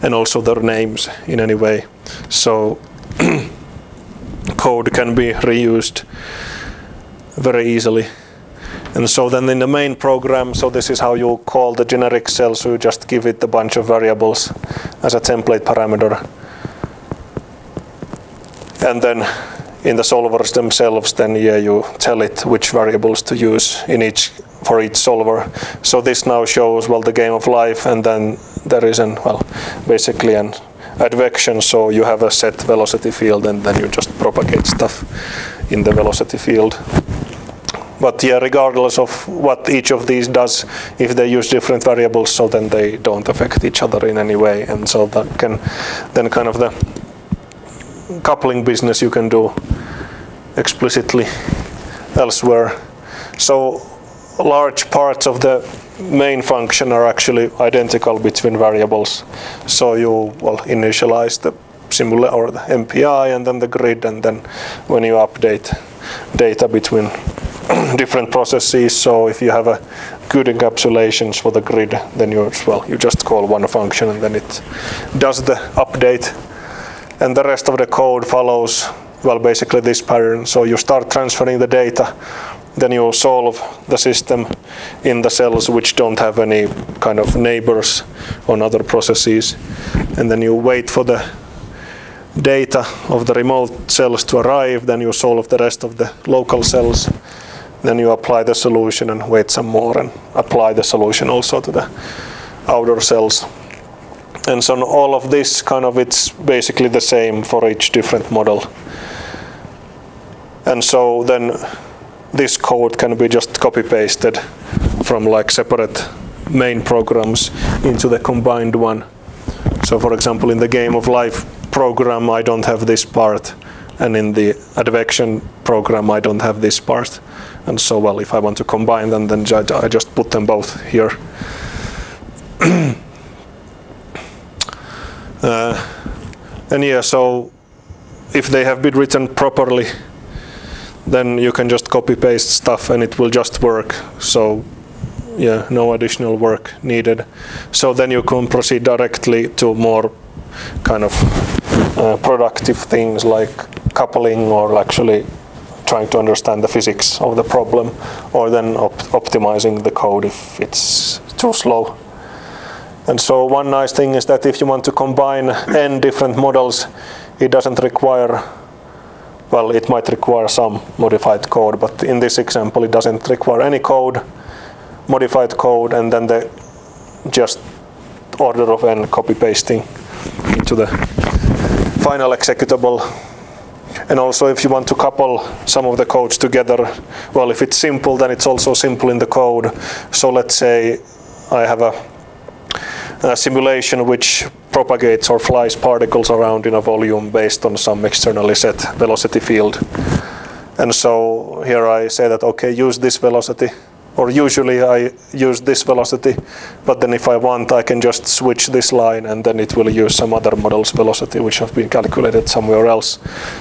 and also their names in any way. So code can be reused very easily. And so then in the main program, so this is how you call the generic cell. So you just give it a bunch of variables as a template parameter. And then in the solvers themselves, then yeah, you tell it which variables to use for each solver. So this now shows, well, the game of life, and then there is basically an advection, so you have a set velocity field and then you just propagate stuff in the velocity field. But yeah, regardless of what each of these does, if they use different variables, so then they don't affect each other in any way, and so that can then kind of the coupling business you can do explicitly elsewhere. So large parts of the main function are actually identical between variables. So you initialize the simulator or the MPI and then the grid, and then when you update data between different processes, so if you have a good encapsulations for the grid, then you just call one function and then it does the update, and the rest of the code follows basically this pattern. So you start transferring the data, then you solve the system in the cells which don't have any kind of neighbors on other processes, and then you wait for the data of the remote cells to arrive, then you solve the rest of the local cells, then you apply the solution and wait some more and apply the solution also to the outer cells. And so all of this it's basically the same for each different model. And so then this code can be just copy-pasted from separate main programs into the combined one. So for example, in the game of life program, I don't have this part, and in the advection program, I don't have this part. And so, if I want to combine them, then I just put them both here. And yeah, so if they have been written properly, then you can just copy-paste stuff and it will just work. So yeah, no additional work needed. So then you can proceed directly to more kind of productive things like coupling, or actually trying to understand the physics of the problem, or then optimizing the code if it's too slow. And so one nice thing is that if you want to combine n different models, it doesn't require, it might require some modified code, but in this example it doesn't require any code, modified code, and then the just order of n copy pasting into the final executable. And also if you want to couple some of the codes together, if it's simple, then it's also simple in the code. So let's say I have a simulation which propagates or flies particles around in a volume based on some externally set velocity field. And so here I say that, okay, use this velocity, or usually I use this velocity, but then if I want, I can just switch this line and then it will use some other model's velocity which have been calculated somewhere else.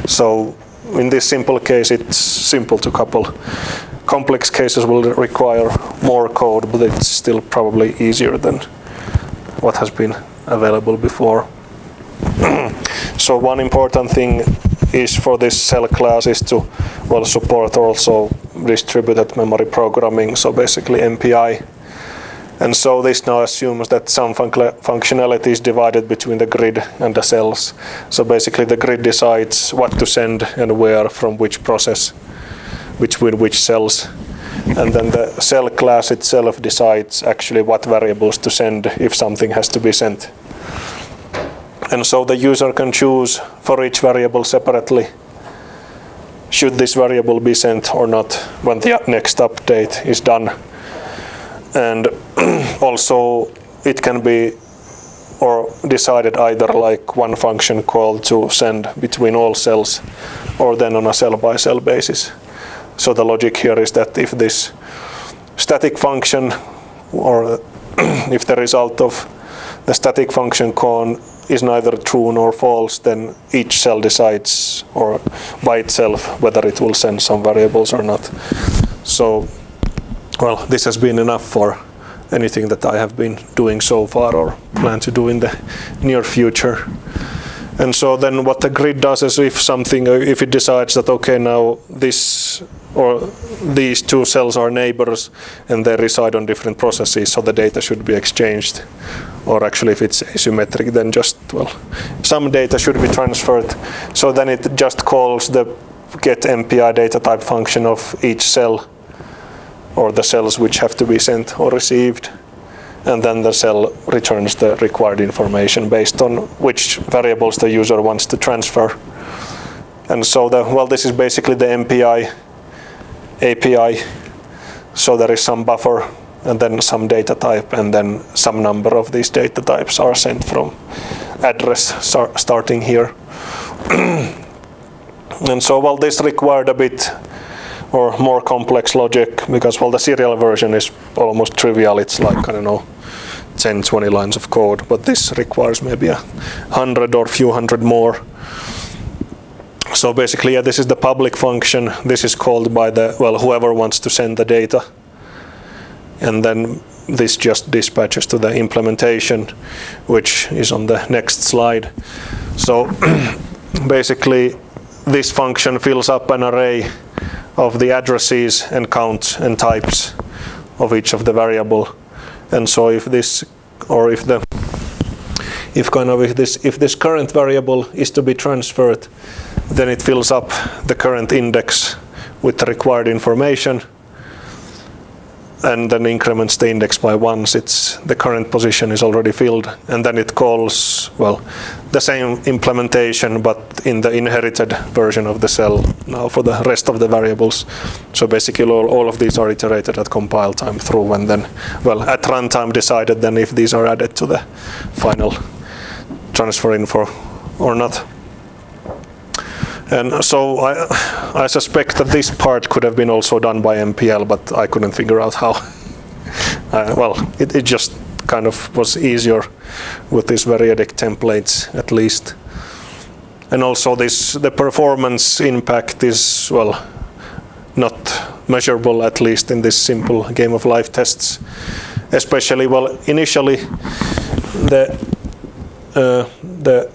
So in this simple case, it's simple to couple. Complex cases will require more code, but it's still probably easier than what has been available before. So one important thing is for this cell class is to support also distributed memory programming, so basically MPI. And so this now assumes that some functionality is divided between the grid and the cells. So basically the grid decides what to send and where from which process, between which cells. And then the cell class itself decides actually what variables to send if something has to be sent. And so the user can choose for each variable separately, should this variable be sent or not when the next update is done. And also it can be decided either like one function call to send between all cells, or then on a cell-by-cell basis. So the logic here is that if this static function, or if the result of the static function call is neither true nor false, then each cell decides or by itself whether it will send some variables or not. So, this has been enough for anything that I have been doing so far or plan to do in the near future. And so then what the grid does is if it decides that, okay, now this or these two cells are neighbors and they reside on different processes, so the data should be exchanged. Or actually if it's asymmetric, then just, some data should be transferred. So then it just calls the get MPI data type function of each cell, or the cells which have to be sent or received. and then the cell returns the required information based on which variables the user wants to transfer. And so this is basically the MPI API. So there is some buffer and then some data type, and then some number of these data types are sent from address starting here. And so this required a bit or more complex logic, because the serial version is almost trivial. It's like, I don't know, 10, 20 lines of code, but this requires maybe 100 or few hundred more. So basically, this is the public function. This is called by the, whoever wants to send the data. And then this just dispatches to the implementation, which is on the next slide. So basically, this function fills up an array of the addresses and counts and types of each of the variable. And so if this, or if this current variable is to be transferred, then it fills up the current index with the required information, and then increments the index by once the current position is already filled, and then it calls the same implementation but in the inherited version of the cell now for the rest of the variables. So basically all of these are iterated at compile time through, and then at runtime decided then if these are added to the final transfer info or not. And so I suspect that this part could have been also done by MPL, but I couldn't figure out how. It just kind of was easier with these variadic templates, at least. And also the performance impact is, not measurable, at least in this simple game of life tests. Especially, initially the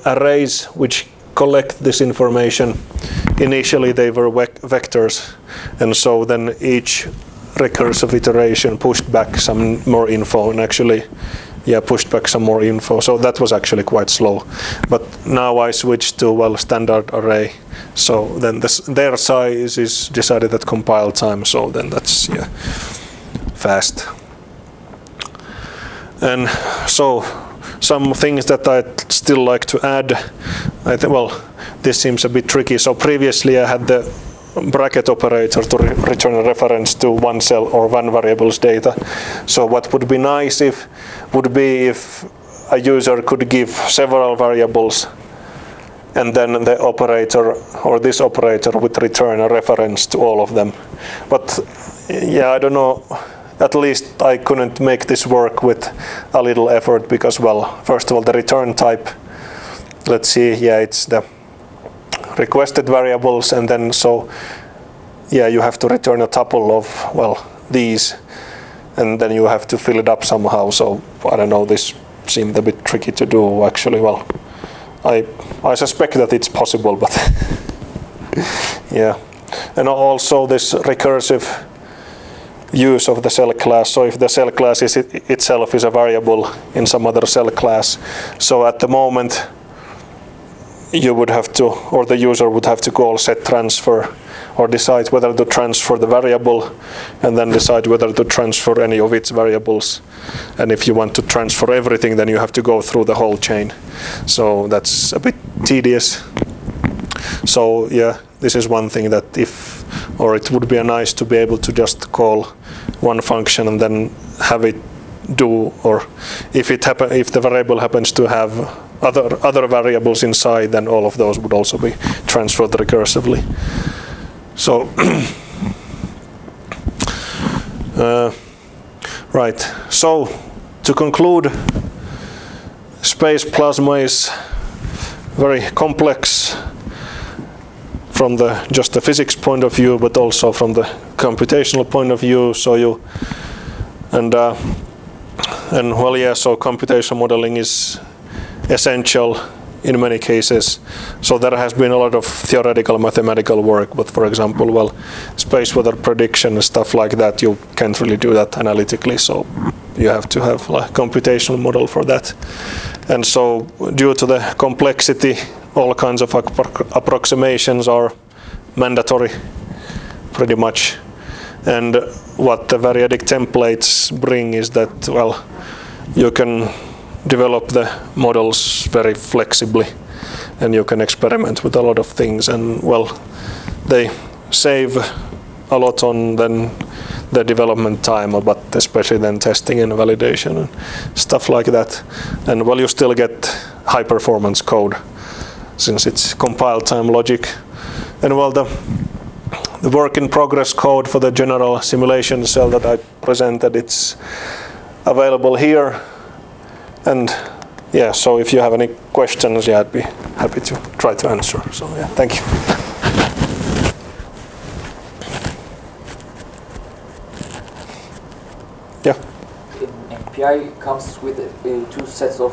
arrays which collect this information, initially they were vectors, and so then each recursive iteration pushed back some more info, and actually pushed back some more info. So that was actually quite slow. But now I switched to standard array, so then their size is decided at compile time, so then that's fast. And so some things that I'd still like to add. I think, this seems a bit tricky. So previously I had the bracket operator to return a reference to one cell or one variable's data. So what would be nice would be if a user could give several variables, and then the operator or this operator would return a reference to all of them. But I don't know. At least I couldn't make this work with a little effort, because, first of all, the return type, let's see, it's the requested variables, and then you have to return a tuple of, these, and then you have to fill it up somehow. So, I don't know, this seemed a bit tricky to do, actually. I suspect that it's possible, but And also this recursive use of the cell class. So if the cell class itself is a variable in some other cell class, so at the moment you would have to, or the user would have to call set transfer, or decide whether to transfer the variable, and then decide whether to transfer any of its variables. And if you want to transfer everything, then you have to go through the whole chain. So that's a bit tedious. So this is one thing that it would be nice to be able to just call one function and then have it do, or if the variable happens to have other variables inside, then all of those would also be transferred recursively. So right. So to conclude, space plasma is very complex from just the physics point of view, but also from the computational point of view. So so computational modeling is essential in many cases. So there has been a lot of theoretical mathematical work, but for example, space weather prediction and stuff like that, you can't really do that analytically. So you have to have a computational model for that. And so due to the complexity, all kinds of approximations are mandatory, pretty much. And what the variadic templates bring is that, you can develop the models very flexibly, and you can experiment with a lot of things, and well, they save a lot on then the development time, but especially then testing and validation and stuff like that. And well, you still get high performance code since it's compile time logic. And well, the work in progress code for the general simulation cell that I presented, it's available here. And yeah, so if you have any questions, yeah, I'd be happy to try to answer. So yeah, thank you. Yeah. MPI comes with two sets of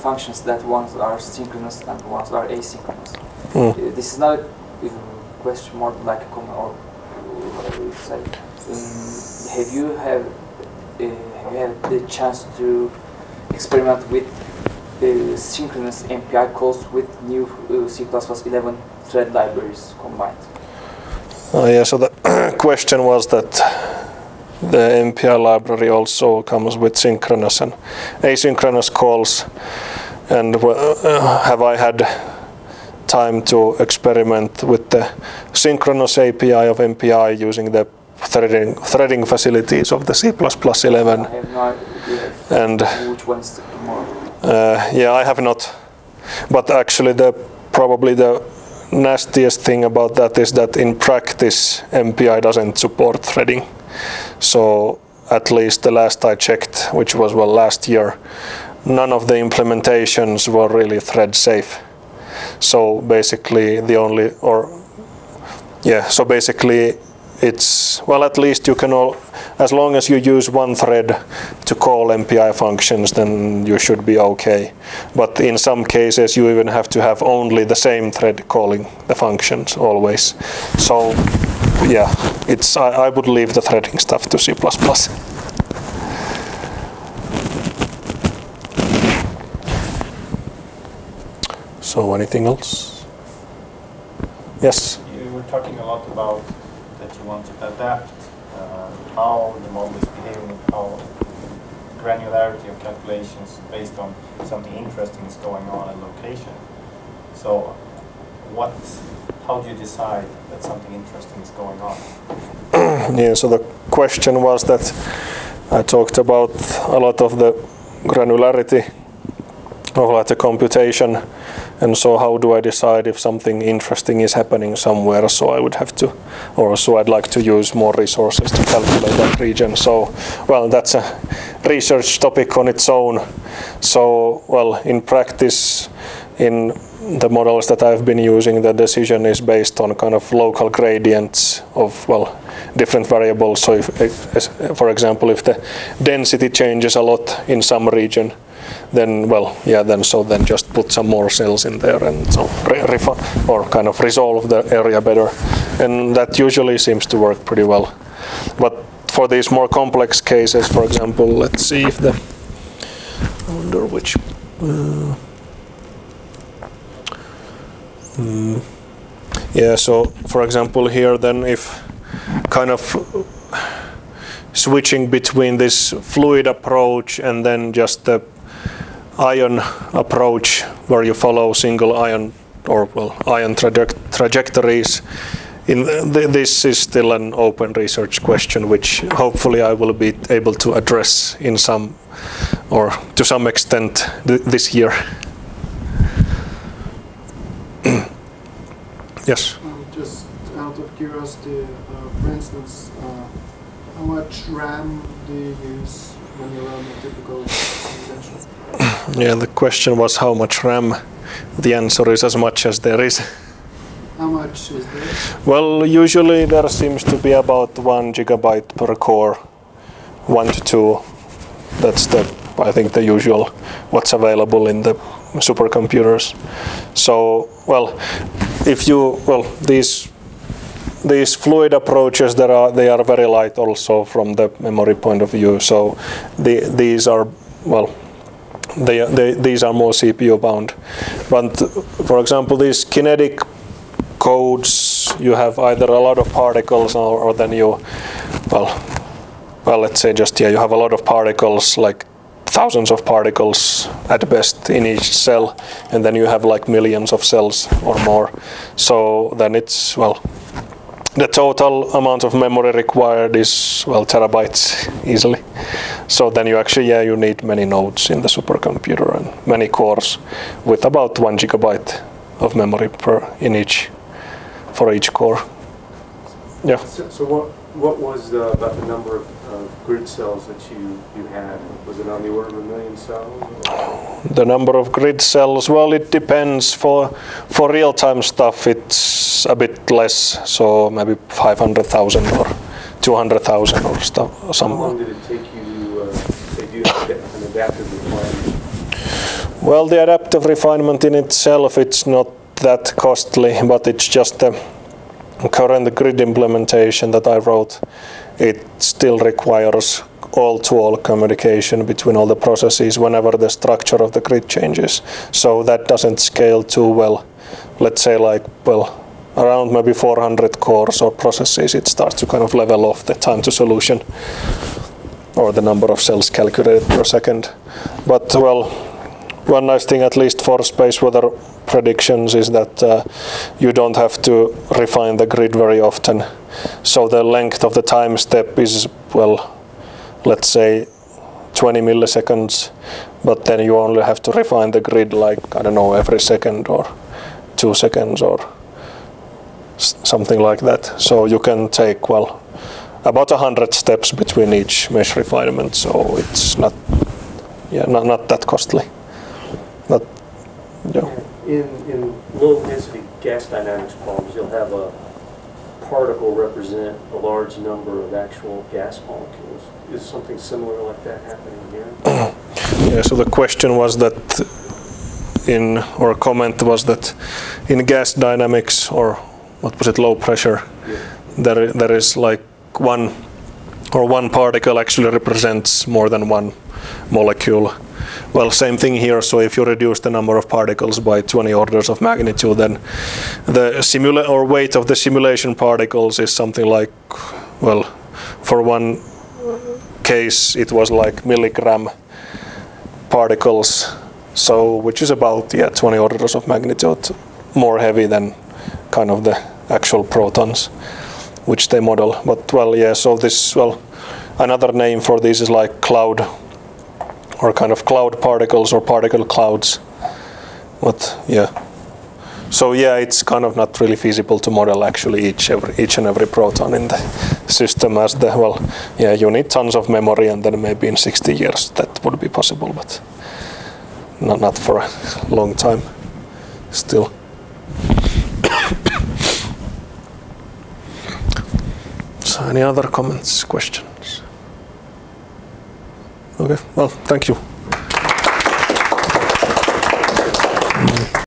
functions, that ones are synchronous and ones are asynchronous. This is not a question, more like a comment, or whatever you say. Have you had the chance to experiment with synchronous MPI calls with new C++11 thread libraries combined? Yeah, so the question was that the MPI library also comes with synchronous and asynchronous calls, and have I had time to experiment with the synchronous API of MPI using the threading facilities of the C++11. I have no idea and which one's more. Yeah, I have not. But actually, probably the nastiest thing about that is that in practice, MPI doesn't support threading. So at least the last I checked, which was well last year, none of the implementations were really thread safe. So basically so basically it's, well, at least you can as long as you use one thread to call MPI functions, then you should be okay. But in some cases you even have to have only the same thread calling the functions always. So yeah, I would leave the threading stuff to C++. So anything else? Yes? You were talking a lot about that you want to adapt how the model is behaving, how granularity of calculations based on something interesting is going on at location. So how do you decide that something interesting is going on? Yeah, so the question was that I talked about a lot of the granularity of the computation, and so how do I decide if something interesting is happening somewhere, so I would have to, or so I'd like to use more resources to calculate that region. So, well, that's a research topic on its own. So, well, in practice, in the models that I've been using, the decision is based on kind of local gradients of, well, different variables. So if, for example, if the density changes a lot in some region, then, well, yeah, then just put some more cells in there and so or kind of resolve the area better. And that usually seems to work pretty well. But for these more complex cases, for example, let's see if I wonder which yeah, so for example here, then if kind of switching between this fluid approach and then just the ion approach where you follow single ion or, well, ion trajectories, this is still an open research question, which hopefully I will be able to address in some, or to some extent, this year. Yes? Just out of curiosity, for instance, how much RAM do you use when you run a typical simulation? Yeah, the question was how much RAM. The answer is as much as there is. How much is there? Well, usually there seems to be about 1 gigabyte per core, 1 to 2. That's I think the usual, what's available in the supercomputers. So, well, these fluid approaches, they are very light also from the memory point of view. So these are, well, these are more CPU bound. But for example, these kinetic codes, you have either a lot of particles or then you, well, well, let's say just, yeah, you have a lot of particles, like thousands of particles at best in each cell, and then you have like millions of cells or more. So then it's, well, the total amount of memory required is, well, terabytes easily. So then you actually, yeah, you need many nodes in the supercomputer and many cores with about 1 gigabyte of memory for each core. Yeah. So what was about the number of grid cells that you had? Was it on the order of 1 million cells? The number of grid cells, well, it depends. For real-time stuff, it's a bit less, so maybe 500,000 or 200,000 or stuff. How long did it take you to do an adaptive refinement? Well, the adaptive refinement in itself, it's not that costly, but it's just the current grid implementation that I wrote. It still requires all-to-all communication between all the processes whenever the structure of the grid changes. So that doesn't scale too well. Let's say like, well, around maybe 400 cores or processes, it starts to kind of level off the time to solution or the number of cells calculated per second. But, well, one nice thing, at least for space weather predictions, is that you don't have to refine the grid very often. So the length of the time step is, well, let's say 20 milliseconds, but then you only have to refine the grid like, I don't know, every second or 2 seconds or something like that. So you can take, well, about 100 steps between each mesh refinement, so it's not, yeah, not that costly. Not, yeah. In low-density gas dynamics problems, you'll have a particle represent a large number of actual gas molecules. Is something similar like that happening here? Yeah, so the question was that or a comment was that in gas dynamics, or what was it, low pressure, yeah, there is like one particle actually represents more than one molecule. Well, same thing here. So if you reduce the number of particles by 20 orders of magnitude, then the weight of the simulation particles is something like, well, for one case it was like milligram particles, so which is about, yeah, 20 orders of magnitude more heavy than kind of the actual protons which they model. But, well, yeah, so this, well, another name for these is like cloud, or kind of cloud particles or particle clouds. But, yeah. So, yeah, it's kind of not really feasible to model actually each and every proton in the system as the, well, yeah, you need tons of memory, and then maybe in 60 years that would be possible, but not for a long time still. So, any other comments, questions? Okay, well, thank you.